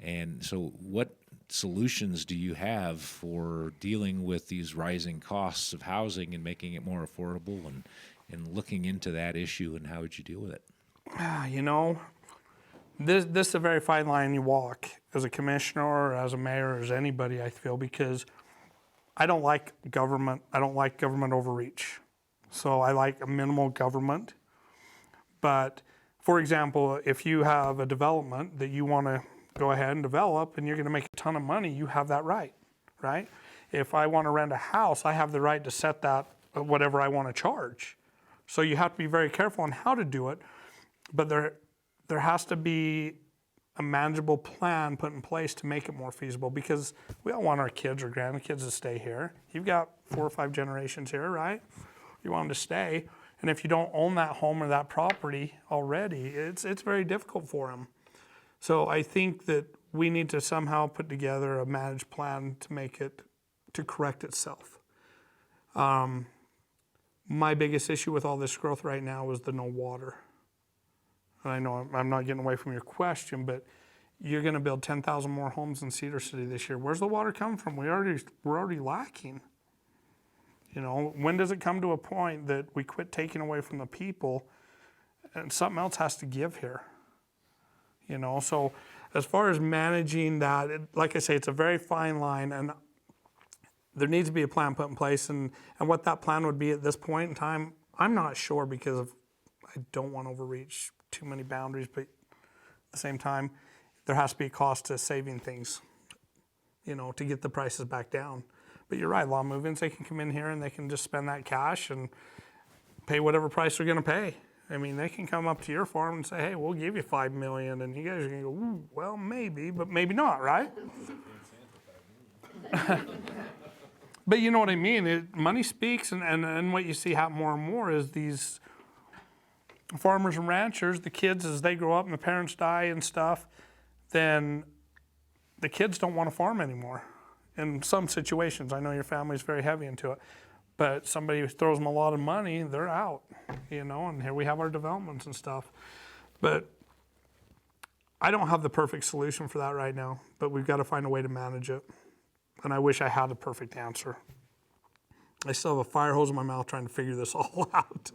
And so what solutions do you have for dealing with these rising costs of housing and making it more affordable, and looking into that issue, and how would you deal with it? You know, this is a very fine line you walk as a commissioner or as a mayor or as anybody, I feel, because I don't like government. I don't like government overreach. So I like a minimal government. But for example, if you have a development that you want to go ahead and develop and you're going to make a ton of money, you have that right, right? If I want to rent a house, I have the right to set that whatever I want to charge. So you have to be very careful on how to do it, but there has to be a manageable plan put in place to make it more feasible, because we all want our kids or grandkids to stay here. You've got 4 or 5 generations here, right? You want them to stay. And if you don't own that home or that property already, it's very difficult for them. So I think that we need to somehow put together a managed plan to make it, to correct itself. My biggest issue with all this growth right now is the no water. And I know I'm not getting away from your question, but you're going to build 10,000 more homes in Cedar City this year. Where's the water coming from? We're already lacking. You know, when does it come to a point that we quit taking away from the people and something else has to give here? You know, so as far as managing that, like I say, it's a very fine line, and there needs to be a plan put in place, and what that plan would be at this point in time, I'm not sure, because I don't want to overreach too many boundaries, but at the same time, there has to be a cost to saving things, you know, to get the prices back down. But you're right, law move-ins, they can come in here and they can just spend that cash and pay whatever price they're going to pay. I mean, they can come up to your farm and say, hey, we'll give you $5 million, and you guys are going to go, ooh, well, maybe, but maybe not, right? But you know what I mean? Money speaks, and what you see happen more and more is these farmers and ranchers, the kids, as they grow up and the parents die and stuff, then the kids don't want to farm anymore. In some situations, I know your family's very heavy into it, but somebody throws them a lot of money, they're out, you know, and here we have our developments and stuff. But I don't have the perfect solution for that right now, but we've got to find a way to manage it. And I wish I had a perfect answer. I still have a fire hose in my mouth trying to figure this all out.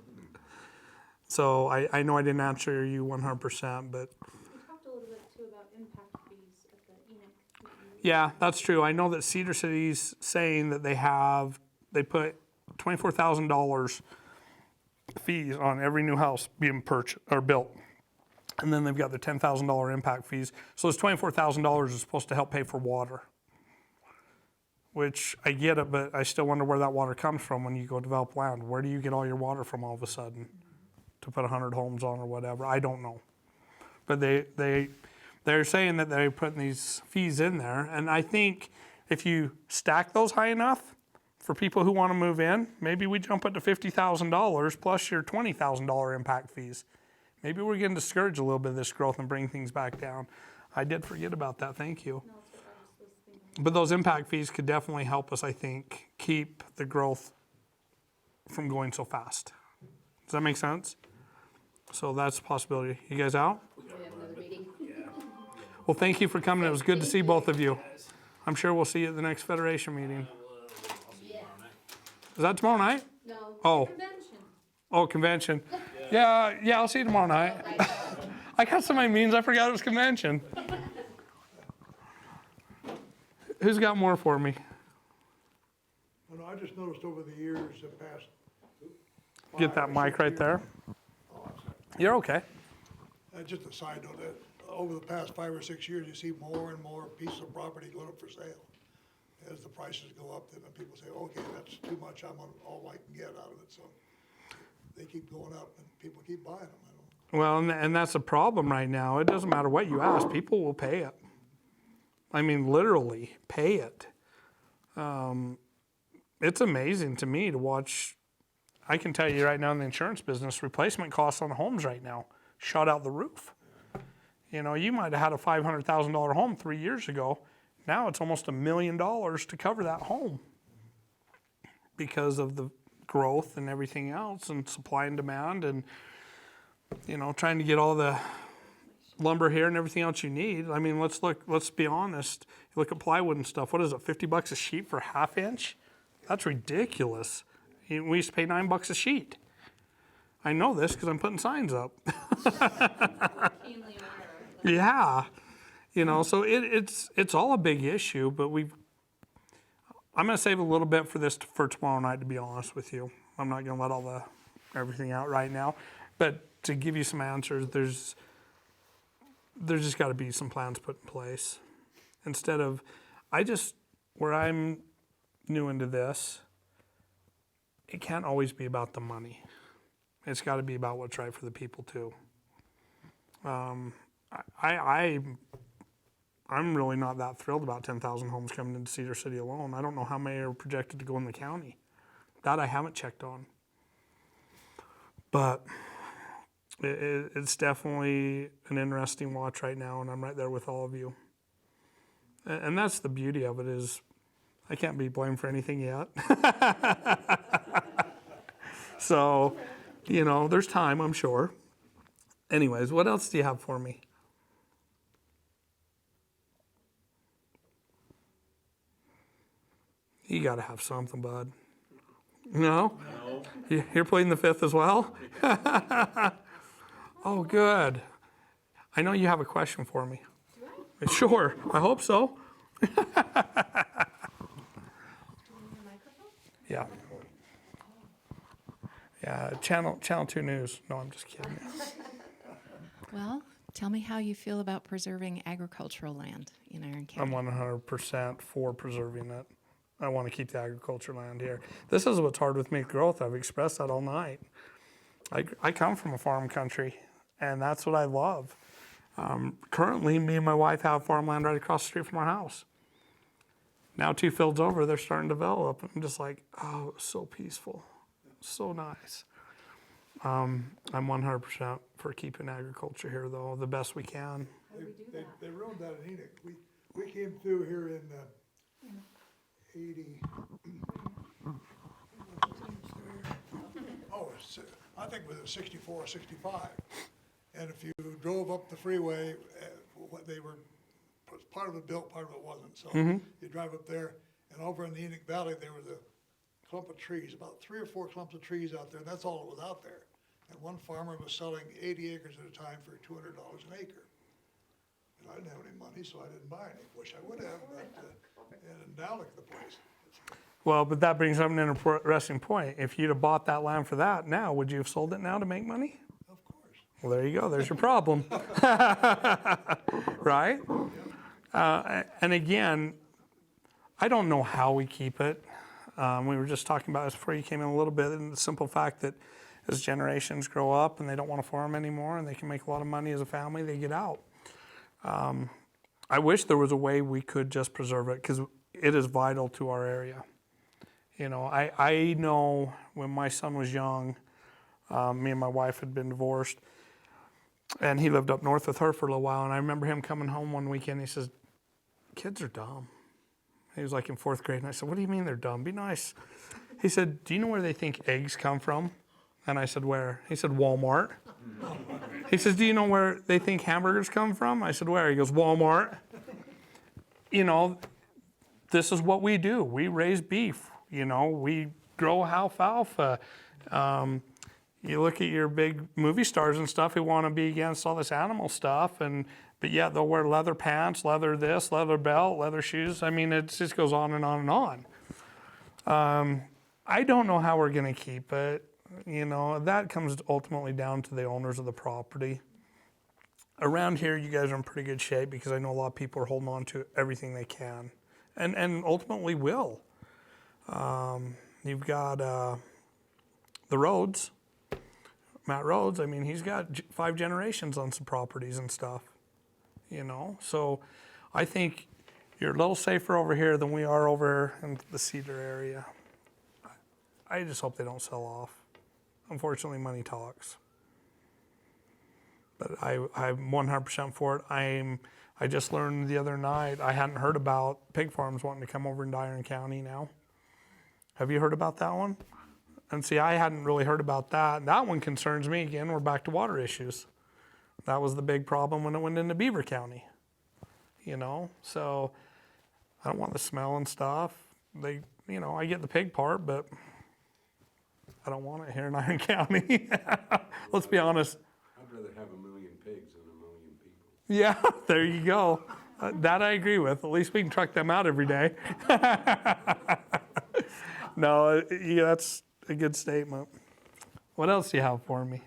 So I know I didn't answer you 100%, but. We talked a little bit too about impact fees at the ENIC. Yeah, that's true. I know that Cedar City's saying that they put $24,000 fees on every new house being purchased or built. And then they've got the $10,000 impact fees. So this $24,000 is supposed to help pay for water. Which I get it, but I still wonder where that water comes from when you go develop land. Where do you get all your water from all of a sudden to put 100 homes on or whatever? I don't know. But they're saying that they're putting these fees in there. And I think if you stack those high enough for people who want to move in, maybe we jump up to $50,000 plus your $20,000 impact fees. Maybe we're getting discouraged a little bit of this growth and bring things back down. I did forget about that. Thank you. No, it's what I just was thinking. But those impact fees could definitely help us, I think, keep the growth from going so fast. Does that make sense? So that's a possibility. You guys out? We have another meeting. Well, thank you for coming. It was good to see both of you. I'm sure we'll see you at the next Federation meeting. Is that tomorrow night? No. Oh. Convention. Oh, convention. Yeah, I'll see you tomorrow night. I got so many meetings, I forgot it was convention. Who's got more for me? Well, I just noticed over the years, the past. Get that mic right there. You're okay. Just a side note, that over the past 5 or 6 years, you see more and more pieces of property going up for sale. As the prices go up, then the people say, okay, that's too much, I'm on all I can get out of it, so they keep going up and people keep buying them. Well, and that's a problem right now. It doesn't matter what you ask, people will pay it. I mean, literally pay it. It's amazing to me to watch. I can tell you right now in the insurance business, replacement costs on homes right now shot out the roof. You know, you might have had a $500,000 home 3 years ago. Now it's almost $1 million to cover that home because of the growth and everything else and supply and demand and, you know, trying to get all the lumber here and everything else you need. I mean, let's be honest. You look at plywood and stuff. What is it, $50 a sheet for a 1/2 inch? That's ridiculous. We used to pay $9 a sheet. I know this because I'm putting signs up. Keenly aware. Yeah. You know, so it's all a big issue, but I'm going to save a little bit for this for tomorrow night, to be honest with you. I'm not going to let everything out right now. But to give you some answers, there's just got to be some plans put in place. Instead of, where I'm new into this, it can't always be about the money. It's got to be about what's right for the people too. I'm really not that thrilled about 10,000 homes coming into Cedar City alone. I don't know how many are projected to go in the county. That I haven't checked on. But it's definitely an interesting watch right now, and I'm right there with all of you. And that's the beauty of it, is I can't be blamed for anything yet. So, there's time, I'm sure. Anyways, what else do you have for me? You got to have something, bud. No? No. You're pleading the fifth as well? Oh, good. I know you have a question for me. Do I? Sure. I hope so. Do you need a microphone? Yeah. Yeah, Channel 2 News. No, I'm just kidding. Well, tell me how you feel about preserving agricultural land in Iron I'm County. 100% for preserving it. I want to keep the agriculture land here. This is what's hard with me, growth. I've expressed that all night. I come from a farm country, and that's what I love. Currently, me and my wife have farmland right across the street from our house. Now 2 fields over, they're starting to develop. I'm just like, oh, it was so peaceful. So nice. I'm 100% for keeping agriculture here, though, the best we can. They ruined that in Enoch. We came through here in 80. I think it was 64 or 65. And if you drove up the freeway, they were part of it built, part of it wasn't. So you drive up there, and over in the Enoch Valley, there was a clump of trees, about 3 or 4 clumps of trees out there, and that's all that was out there. And one farmer was selling 80 acres at a time for $200 an acre. And I didn't have any money, so I didn't buy any. Wish I would have, but and now look at the place. Well, but that brings up an interesting point. If you'd have bought that land for that now, would you have sold it now to make money? Of course. Well, there you go. There's your problem. Right? And again, I don't know how we keep it. We were just talking about this before you came in a little bit, and the simple fact that as generations grow up and they don't want to farm anymore and they can make a lot of money as a family, they get out. I wish there was a way we could just preserve it, because it is vital to our area. I know when my son was young, me and my wife had been divorced, and he lived up north with her for a little while, and I remember him coming home one weekend, he says, kids are dumb. He was like in 4th grade, and I said, what do you mean they're dumb? Be nice. He said, do you know where they think eggs come from? And I said, where? He said, Walmart. He says, do you know where they think hamburgers come from? I said, where? He goes, Walmart. This is what we do. We raise beef. We grow alfalfa. You look at your big movie stars and stuff who want to be against all this animal stuff, but yet they'll wear leather pants, leather this, leather belt, leather shoes. I mean, it just goes on and on and on. I don't know how we're going to keep it. That comes ultimately down to the owners of the property. Around here, you guys are in pretty good shape, because I know a lot of people are holding on to everything they can, and ultimately will. You've got the Rhodes, Matt Rhodes. I mean, he's got 5 generations on some properties and stuff. So I think you're a little safer over here than we are over in the Cedar area. I just hope they don't sell off. Unfortunately, money talks. But I'm 100% for it. I just learned the other night, I hadn't heard about pig farms wanting to come over into Iron County now. Have you heard about that one? And see, I hadn't really heard about that. That one concerns me. Again, we're back to water issues. That was the big problem when it went into Beaver County. So I don't want the smell and stuff. I get the pig part, but I don't want it here in Iron County. Let's be honest. I'd rather have 1 million pigs than 1 million people. Yeah, there you go. That I agree with. At least we can truck them out every day. No, yeah, that's a good statement. What else do you have for me?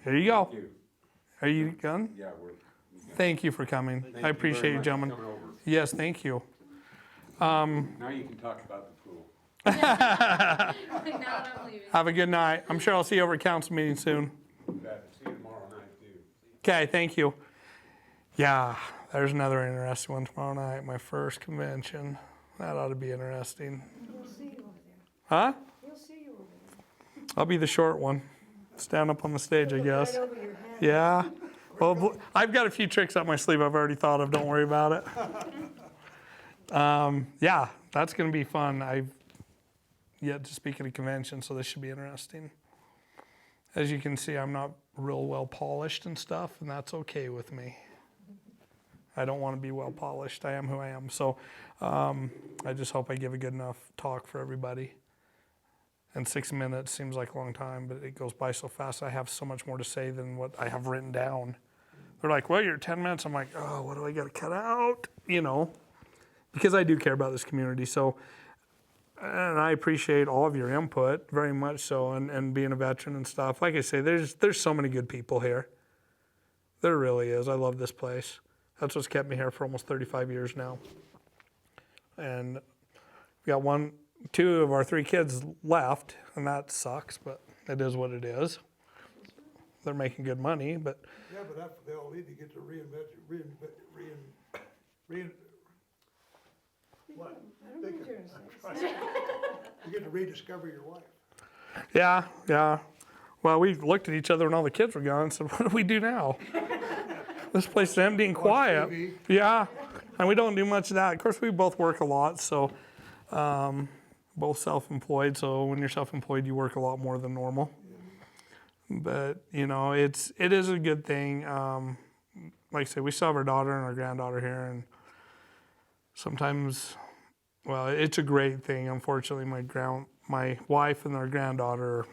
Here you go. Thank you. Are you done? Yeah, we're. Thank you for coming. Thank I you very appreciate you, much for gentlemen. coming over. Yes, thank you. Now you can talk about the pool. Now that I'm leaving. Have a good night. I'm sure I'll see you over at council meeting soon. You bet. See you tomorrow night too. Okay, thank you. Yeah, there's another interesting one tomorrow night, my first convention. That ought to be interesting. We'll see you over there. Huh? We'll see you over there. I'll be the short one. Stand up on the stage, I guess. Right over your head. Yeah. Well, I've got a few tricks up my sleeve I've already thought of. Don't worry about it. Yeah, that's going to be fun. I've yet to speak at a convention, so this should be interesting. As you can see, I'm not real well polished and stuff, and that's okay with me. I don't want to be well polished. I am who I am. So I just hope I give a good enough talk for everybody. And 6 minutes seems like a long time, but it goes by so fast. I have so much more to say than what I have written down. They're like, well, you're 10 minutes. I'm like, oh, what do I got to cut out? You know, because I do care about this community. So, and I appreciate all of your input very much so, and being a veteran and stuff. Like I say, there's so many good people here. There really is. I love this place. That's what's kept me here for almost 35 years now. And we got two of our 3 kids left, and that sucks, but it is what it is. They're making good money, but Yeah, but after they all leave, you get to what? I don't know what you're gonna say. You get to rediscover your wife. yeah. Well, we looked at each other when all the kids were gone and said, what do we do now? This place is empty and quiet. TV. Yeah, and we don't do much of that. Of course, we both work a lot, so both self-employed. So when you're self-employed, you work a lot more than normal. But you know, it is a good thing. Like I say, we still have our daughter and our granddaughter here, and sometimes, well, it's a great thing. Unfortunately, my wife and our granddaughter are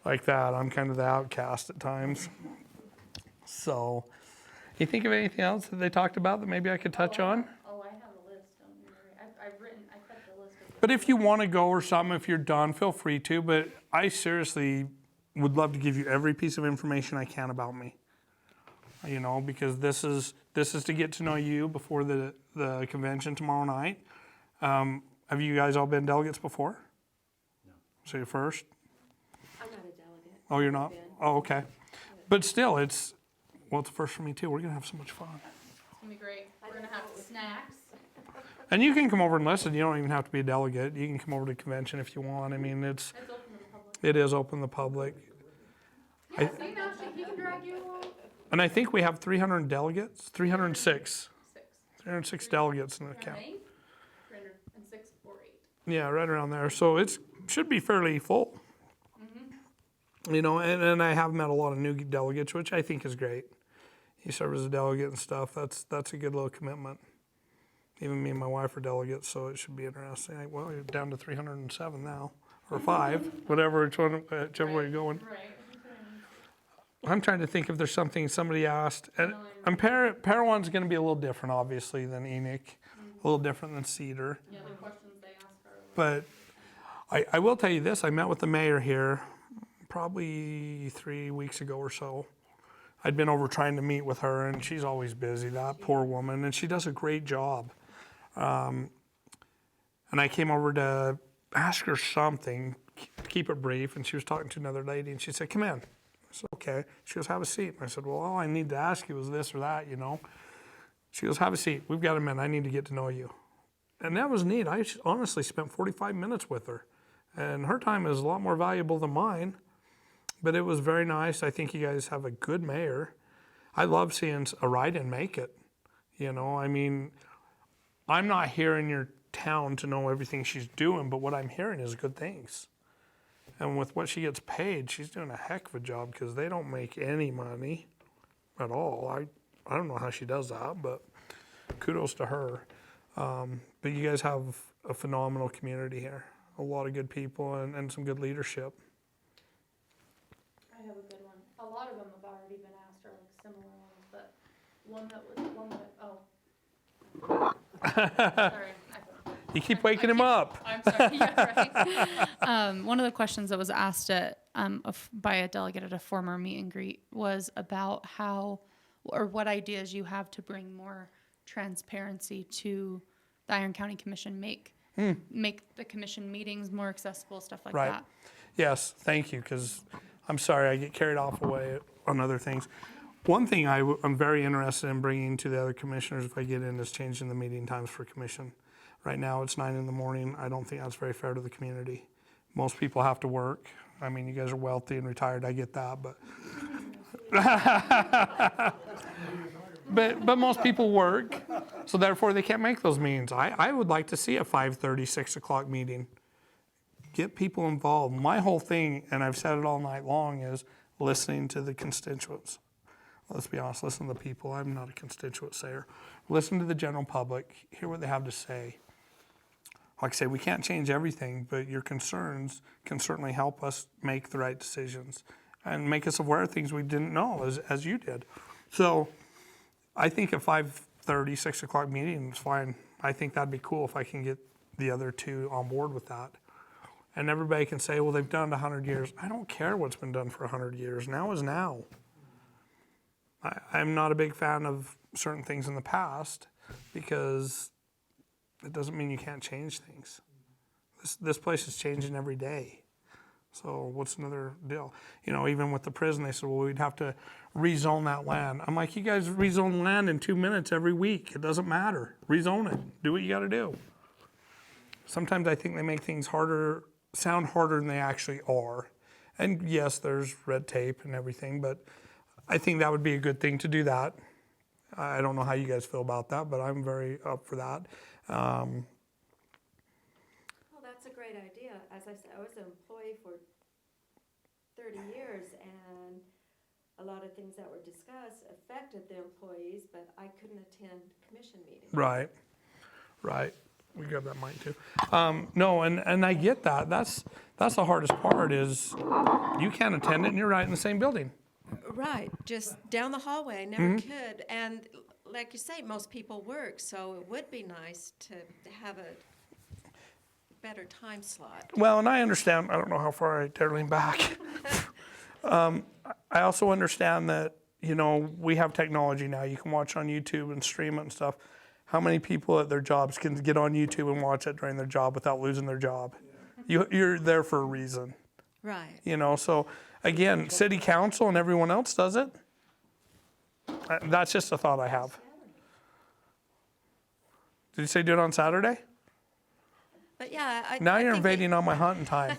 like that. I'm kind of the outcast at times. So, you think of anything else that they talked about that maybe I could touch on? Oh, I have a list, don't you worry. I kept the list of. But if you want to go or something, if you're done, feel free to. But I seriously would love to give you every piece of information I can about me. You know, because this is to get to know you before the convention tomorrow night. Have you guys all been delegates before? No. So you're first? I'm not a delegate. Oh, you're not? Been. Oh, okay. But still, it's a first for me too. We're going to have so much fun. It's gonna be great. We're gonna have snacks. And you can come over and listen. You don't even have to be a delegate. You can come over to the convention if you want. I mean, It's open to the public. it is open to the public. Yeah, see now, he can drag you along. And I think we have 300 delegates, 306. 6. 306 delegates in the count. 306 or 8. Yeah, right around there. So it should be fairly full. You know, and I have met a lot of new delegates, which I think is great. You serve as a delegate and stuff. That's a good little commitment. Even me and my wife are delegates, so it should be interesting. Well, you're down to 307 now, or 5, whichever way you're going. Right. I'm trying to think if there's something somebody asked. And Parowan's going to be a little different, obviously, than Enoch, a little different than Cedar. Yeah, the questions they ask are. But I will tell you this, I met with the mayor here probably 3 weeks ago or so. I'd been over trying to meet with her, and she's always busy, that poor woman, and she does a great job. And I came over to ask her something, keep it brief, and she was talking to another lady, and she said, come in. I said, okay. She goes, have a seat. And I said, well, all I need to ask you is this or that, you know. She goes, have a seat. We've got a minute. I need to get to know you. And that was neat. I honestly spent 45 minutes with her. And her time is a lot more valuable than mine. But it was very nice. I think you guys have a good mayor. I love seeing a write-in make it. You know, I mean, I'm not here in your town to know everything she's doing, but what I'm hearing is good things. And with what she gets paid, she's doing a heck of a job because they don't make any money at all. I don't know how she does that, but kudos to her. But you guys have a phenomenal community here. A lot of good people and some good leadership. I have a good one. A lot of them have already been asked are like one that, oh. Sorry. You keep waking him up. I'm sorry, yeah, right. One of the questions that was asked at, by a delegate at a former meet and greet was about how, or what ideas you have to bring more transparency to the Iron County Commission, make the commission meetings more accessible, stuff like Right. that. Yes, thank you, because I'm sorry, I get carried off away on other things. One thing I'm very interested in bringing to the other commissioners if I get in is changing the meeting times for commission. Right now, it's 9 in the morning. I don't think that's very fair to the community. Most people have to work. I mean, you guys are wealthy and retired, I get that, but but most people work, so therefore they can't make those meetings. I would like to see a 5:30, 6 o'clock meeting. Get people involved. My whole thing, and I've said it all night long, is listening to the constituents. Let's be honest, listen to the people. I'm not a constituent sayer. Listen to the general public, hear what they have to say. Like I say, we can't change everything, but your concerns can certainly help us make the right decisions and make us aware of things we didn't know, as you did. So I think a 5:30, 6 o'clock meeting is fine. I think that'd be cool if I can get the other two on board with that. And everybody can say, well, they've done it 100 years. I don't care what's been done for 100 years. Now is now. I'm not a big fan of certain things in the past because it doesn't mean you can't change things. This place is changing every day. So what's another deal? You know, even with the prison, they said, well, we'd have to rezone that land. I'm like, you guys rezone land in 2 minutes every week. It doesn't matter. Rezone it. Do what you got to do. Sometimes I think they make things sound harder than they actually are. And yes, there's red tape and everything, but I think that would be a good thing to do that. I don't know how you guys feel about that, but I'm very up for that. Well, that's a great idea. As I said, I was an employee for 30 years, and a lot of things that were discussed affected the employees, but I couldn't attend commission meetings. Right. We got that mic too. No, and I get that. That's the hardest part is you can't attend it and you're right in the same building. Right, just down the hallway, never could. And like you say, most people work, so it would be nice to have a better time slot. Well, and I understand, I don't know how far I dare lean back. I also understand that, you know, we have technology now. You can watch on YouTube and stream it and stuff. How many people at their jobs can get on YouTube and watch it during their job without losing their job? You're there for a reason. Right. You know, so again, city council and everyone else does it. That's just a thought I have. Did you say do it on Saturday? But yeah, Now I you're think invading on my hunting time.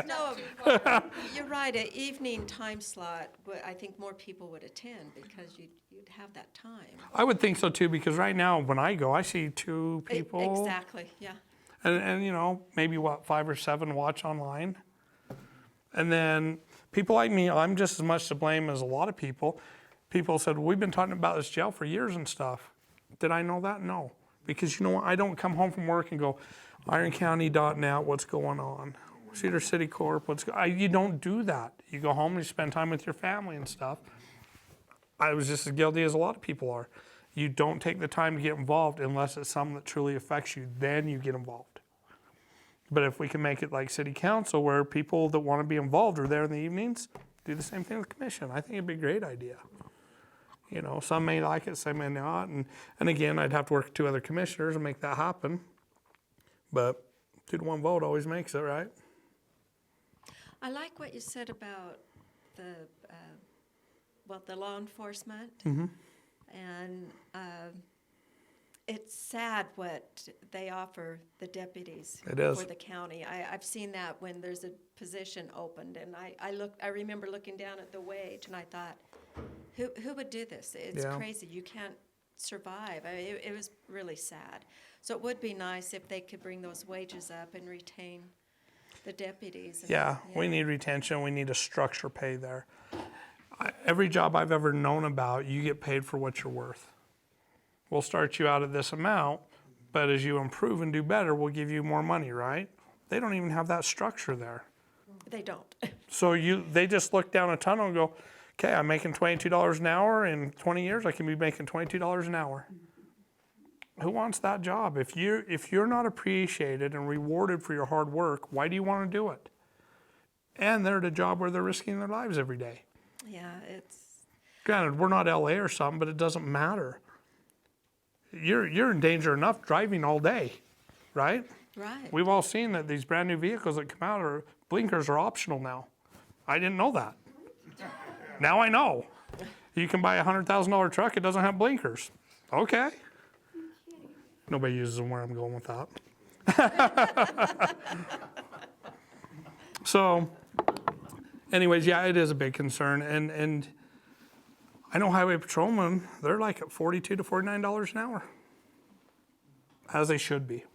no, you're right. An evening time slot, I think more people would attend because you'd have that time. I would think so too, because right now when I go, I see 2 people. Exactly. Yeah. And you know, maybe 5 or 7 watch online. And then people like me, I'm just as much to blame as a lot of people. People said, well, we've been talking about this jail for years and stuff. Did I know that? No. Because you know what? I don't come home from work and go, ironcounty.net, what's going on? Cedar City Corp, you don't do that. You go home and you spend time with your family and stuff. I was just as guilty as a lot of people are. You don't take the time to get involved unless it's something that truly affects you, then you get involved. But if we can make it like city council where people that want to be involved are there in the evenings, do the same thing with the commission. I think it'd be a great idea. You know, some may like it, some may not. And again, I'd have to work with 2 other commissioners and make that happen. But 2 to 1 vote always makes it, right? I like what you said about the law enforcement. And it's sad what they offer the deputies for the county. I've seen that when there's a position opened, and I remember looking down at the wage, and I thought, who would do this? It's crazy. You can't survive. It was really sad. So it would be nice if they could bring those wages up and retain the deputies. We need retention. We need a structure pay there. Every job I've ever known about, you get paid for what you're worth. We'll start you out at this amount, but as you improve and do better, we'll give you more money, right? They don't even have that structure there. They don't. So they just look down a tunnel and go, Okay, I'm making $22 an hour. In 20 years, I can be making $22 an hour. Who wants that job? If you're not appreciated and rewarded for your hard work, why do you want to do it? And they're at a job where they're risking their lives every day. Yeah, it's, Granted, we're not LA or something, but it doesn't matter. You're in danger enough driving all day, right? right. We've all seen that these brand new vehicles that come out blinkers are optional now. I didn't know that. Now I know. You can buy a $100,000 truck, it doesn't have blinkers. Okay. Nobody uses them where I'm going with that. So, anyways, yeah, it is a big concern. And I know highway patrolmen, they're like at $42 to $49 an hour, as they should be.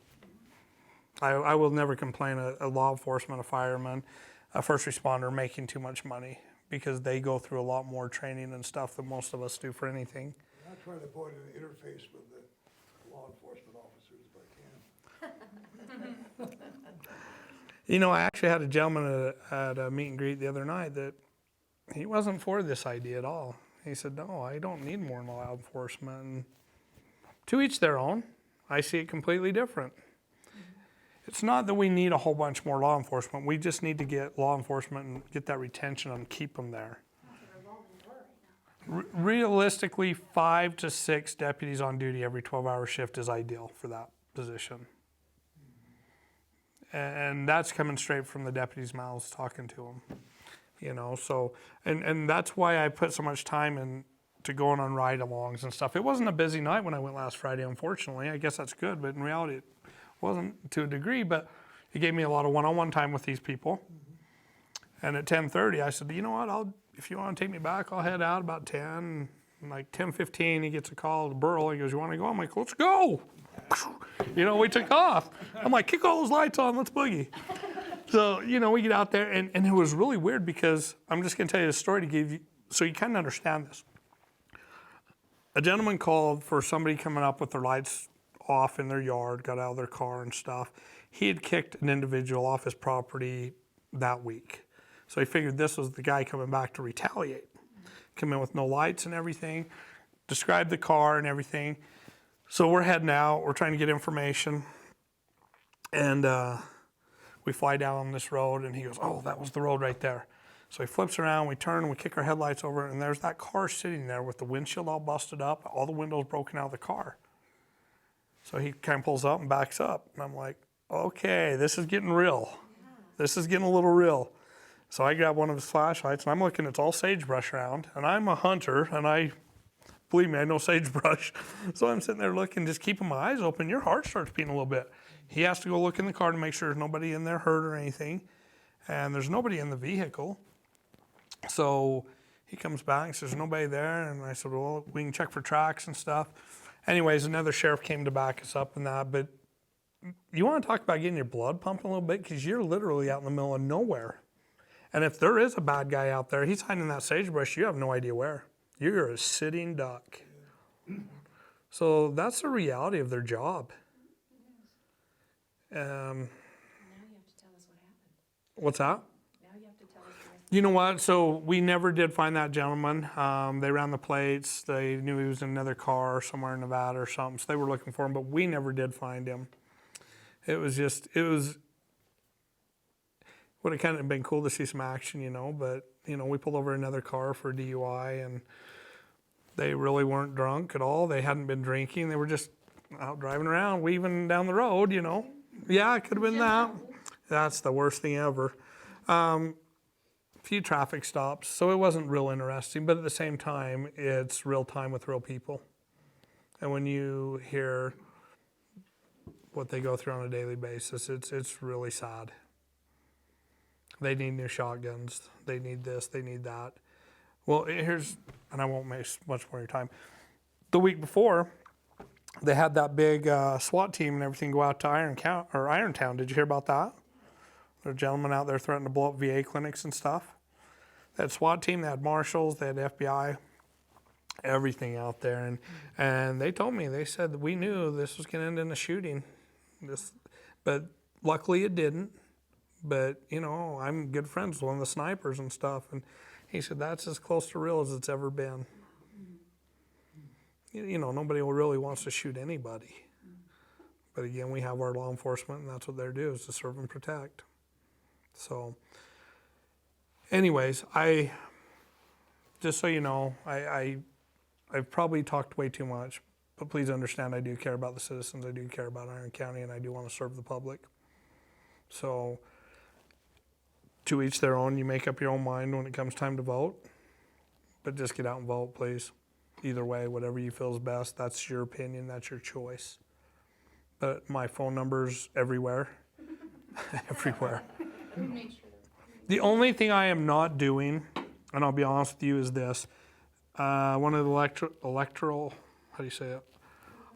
I will never complain a law enforcement, a fireman, a first responder making too much money, because they go through a lot more training and stuff than most of us do for anything. I try to avoid an interface with the law enforcement officers if I can. You know, I actually had a gentleman at a meet and greet the other night that he wasn't for this idea at all. He said, no, I don't need more law enforcement. And to each their own. I see it completely different. It's not that we need a whole bunch more law enforcement. We just need to get law enforcement and get that retention and keep them there. Realistically, 5 to 6 deputies on duty every 12-hour shift is ideal for that position. And that's coming straight from the deputies' mouths talking to them. You know, so, and that's why I put so much time into going on ride-alongs and stuff. It wasn't a busy night when I went last Friday, unfortunately. I guess that's good, but in reality, it wasn't to a degree, but it gave me a lot of one-on-one time with these people. And at 10:30, I said, you know what, if you want to take me back, I'll head out about 10. And like 10:15, he gets a call to Burl. He goes, you want to go? I'm like, let's go. You know, we took off. I'm like, kick all those lights on, let's boogie. So, you know, we get out there, and it was really weird, because I'm just going to tell you a story to give you, so you kind of understand this. A gentleman called for somebody coming up with their lights off in their yard, got out of their car and stuff. He had kicked an individual off his property that week. So he figured this was the guy coming back to retaliate. Come in with no lights and everything, described the car and everything. So we're heading out, we're trying to get information. And we fly down on this road, and he goes, oh, that was the road right there. So he flips around, we turn, and we kick our headlights over, and there's that car sitting there with the windshield all busted up, all the windows broken out of the car. So he kind of pulls up and backs up. And I'm like, okay, this is getting real. This is getting a little real. So I grab one of his flashlights, and I'm looking, it's all sagebrush around. And I'm a hunter, and believe me, I know sagebrush. So I'm sitting there looking, just keeping my eyes open. Your heart starts beating a little bit. He has to go look in the car to make sure there's nobody in there hurt or anything. And there's nobody in the vehicle. So he comes back and says, there's nobody there. And I said, well, we can check for tracks and stuff. Anyways, another sheriff came to back us up and that. But you want to talk about getting your blood pumping a little bit, because you're literally out in the middle of nowhere. And if there is a bad guy out there, he's hiding in that sagebrush, you have no idea where. You're a sitting duck. So that's the reality of their job. Now you have to tell us what happened. What's that? Now you have to tell us what happened. You know what? So we never did find that gentleman. They ran the plates. They knew he was in another car somewhere in Nevada or something. So they were looking for him, but we never did find him. Would have kind of been cool to see some action, you know, but, you know, we pulled over another car for DUI, and they really weren't drunk at all. They hadn't been drinking. They were just out driving around, weaving down the road, you know. Yeah, it could have been that. That's the worst thing ever. A few traffic stops, so it wasn't real interesting, but at the same time, it's real time with real people. And when you hear what they go through on a daily basis, it's really sad. They need new shotguns. They need this. They need that. Well, and I won't waste much more of your time. The week before, they had that big SWAT team and everything go out to Irontown. Did you hear about that? There were gentlemen out there threatening to blow up VA clinics and stuff. They had SWAT team. They had marshals. They had FBI. Everything out there, and they told me, they said that we knew this was going to end in a shooting. But luckily it didn't. But, you know, I'm good friends with one of the snipers and stuff. And He said, that's as close to real as it's ever been. You know, nobody really wants to shoot anybody. But again, we have our law enforcement, and that's what they do, is to serve and protect. So, anyways, just so you know, I've probably talked way too much, but please understand I do care about the citizens, I do care about Iron County, and I do want to serve the public. So, to each their own, you make up your own mind when it comes time to vote, but just get out and vote, please. Either way, whatever you feel is best, that's your opinion, that's your choice. But my phone number's everywhere, everywhere. The only thing I am not doing, and I'll be honest with you, is this. One of the electoral, how do you say it?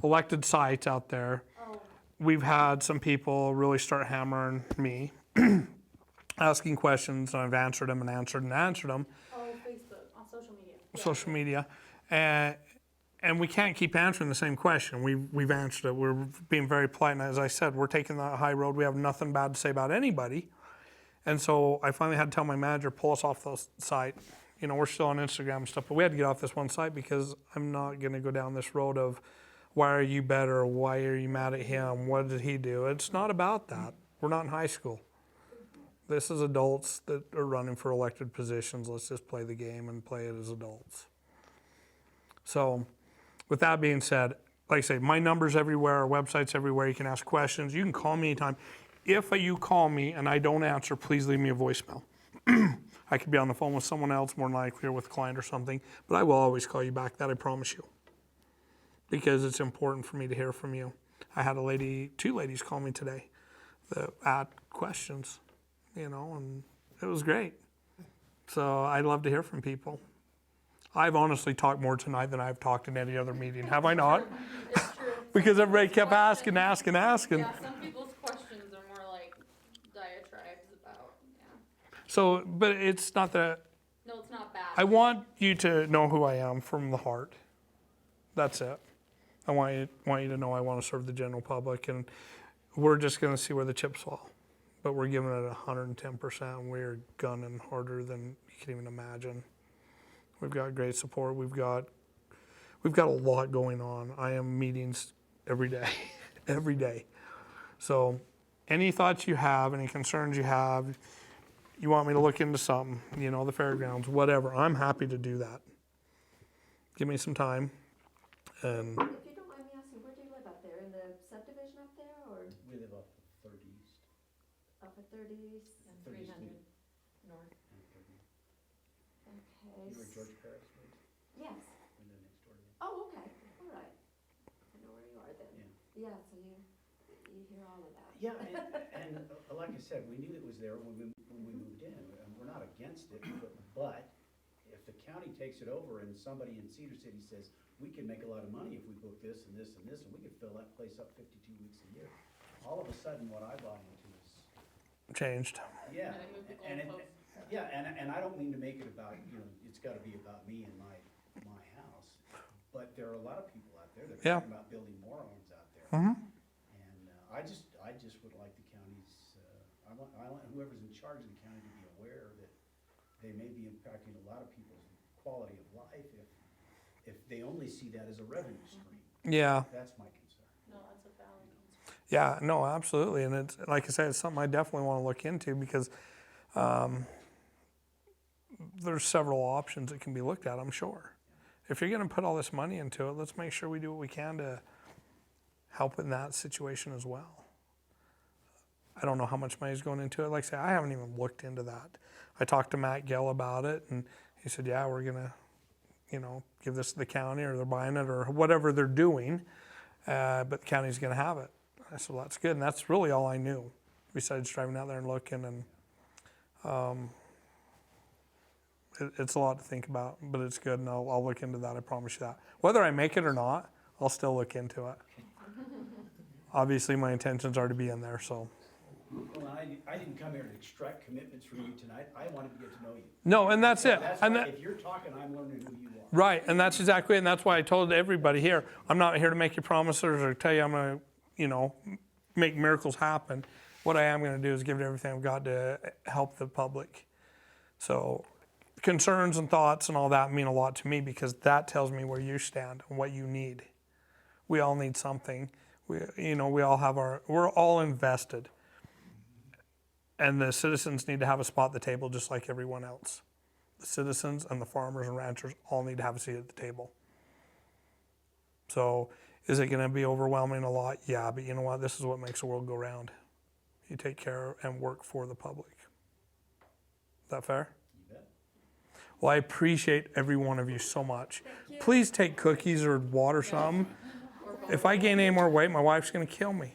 Elected sites out there, we've had some people really start hammering me, asking questions, and I've answered them and answered and answered them. Oh, Facebook, on social media. Social media. And we can't keep answering the same question. We've answered it. We're being very polite. And as I said, we're taking the high road. We have nothing bad to say about anybody. And so I finally had to tell my manager, pull us off the site. You know, we're still on Instagram and stuff, but we had to get off this one site because I'm not going to go down this road of why are you better? Why are you mad at him? What did he do? It's not about that. We're not in high school. This is adults that are running for elected positions. Let's just play the game and play it as adults. So with that being said, like I say, my number's everywhere, our website's everywhere. You can ask questions. You can call me anytime. If you call me and I don't answer, please leave me a voicemail. I could be on the phone with someone else, more than likely, or with a client or something, but I will always call you back, that I promise you. Because it's important for me to hear from you. I had two ladies call me today that asked questions, you know, and it was great. So I'd love to hear from people. I've honestly talked more tonight than I've talked in any other meeting, have I not? It's true. Because everybody kept asking. Yeah, some people's questions are more like diatribes about, So, but it's not that, No, it's not bad. I want you to know who I am from the heart. That's it. I want you to know I want to serve the general public, and we're just going to see where the chips fall. But we're giving it 110%. We're gunning harder than you can even imagine. We've got great support. We've got a lot going on. I am meetings every day, every day. So any thoughts you have, any concerns you have, you want me to look into something, you know, the fairgrounds, whatever, I'm happy to do that. Give me some time. And If you don't mind me asking, where do you live up there? In the subdivision up there, or We live up at 30 East. up at 30 East and 30 East 300 North? and 30. Okay. You were George Paris, please? Yes. We live next door to you. Oh, okay, all right. I know where you are then. Yeah. Yeah, so you hear all of that. Yeah, and like I said, we knew it was there when we moved in, and we're not against it, but if the county takes it over and somebody in Cedar City says, we can make a lot of money if we book this and this and this, and we could fill that place up 52 weeks a year. All of a sudden, what I buy into is, changed. yeah, they moved the and goalposts. and I don't mean to make it about, you know, it's gotta be about me and my house, but there are a lot of people out there that are Yeah. talking about building more homes out there. Mm-hmm. And I just would like the county's, I want whoever's in charge of the county to be aware that they may be impacting a lot of people's quality of life if they only see that as a revenue stream. Yeah. That's my concern. No, that's a valid concern. Yeah, no, absolutely. And it's, like I said, it's something I definitely want to look into because there's several options that can be looked at, I'm sure. If you're going to put all this money into it, let's make sure we do what we can to help in that situation as well. I don't know how much money is going into it. Like I say, I haven't even looked into that. I talked to Matt Gill about it, and he said, yeah, we're going to, you know, give this to the county, or they're buying it, or whatever they're doing, but the county's going to have it. I said, well, that's good, and that's really all I knew, besides driving out there and looking, and it's a lot to think about, but it's good, and I'll look into that, I promise you that. Whether I make it or not, I'll still look into it. Obviously, my intentions are to be in there, so. Well, I didn't come here to extract commitments from you tonight. I wanted to get to know you. No, and that's it. That's And why, that, if you're talking, I'm learning who you are. right, and that's exactly, and that's why I told everybody here, I'm not here to make you promises or tell you I'm going to, you know, make miracles happen. What I am going to do is give it everything I've got to help the public. So concerns and thoughts and all that mean a lot to me because that tells me where you stand and what you need. We all need something. We all have we're all invested. And the citizens need to have a spot at the table just like everyone else. The citizens and the farmers and ranchers all need to have a seat at the table. So is it going to be overwhelming a lot? Yeah, but you know what? This is what makes the world go round. You take care and work for the public. Is that fair? You bet. Well, I appreciate every one of you so much. Please take cookies or water some. If I gain any more weight, my wife's going to kill me.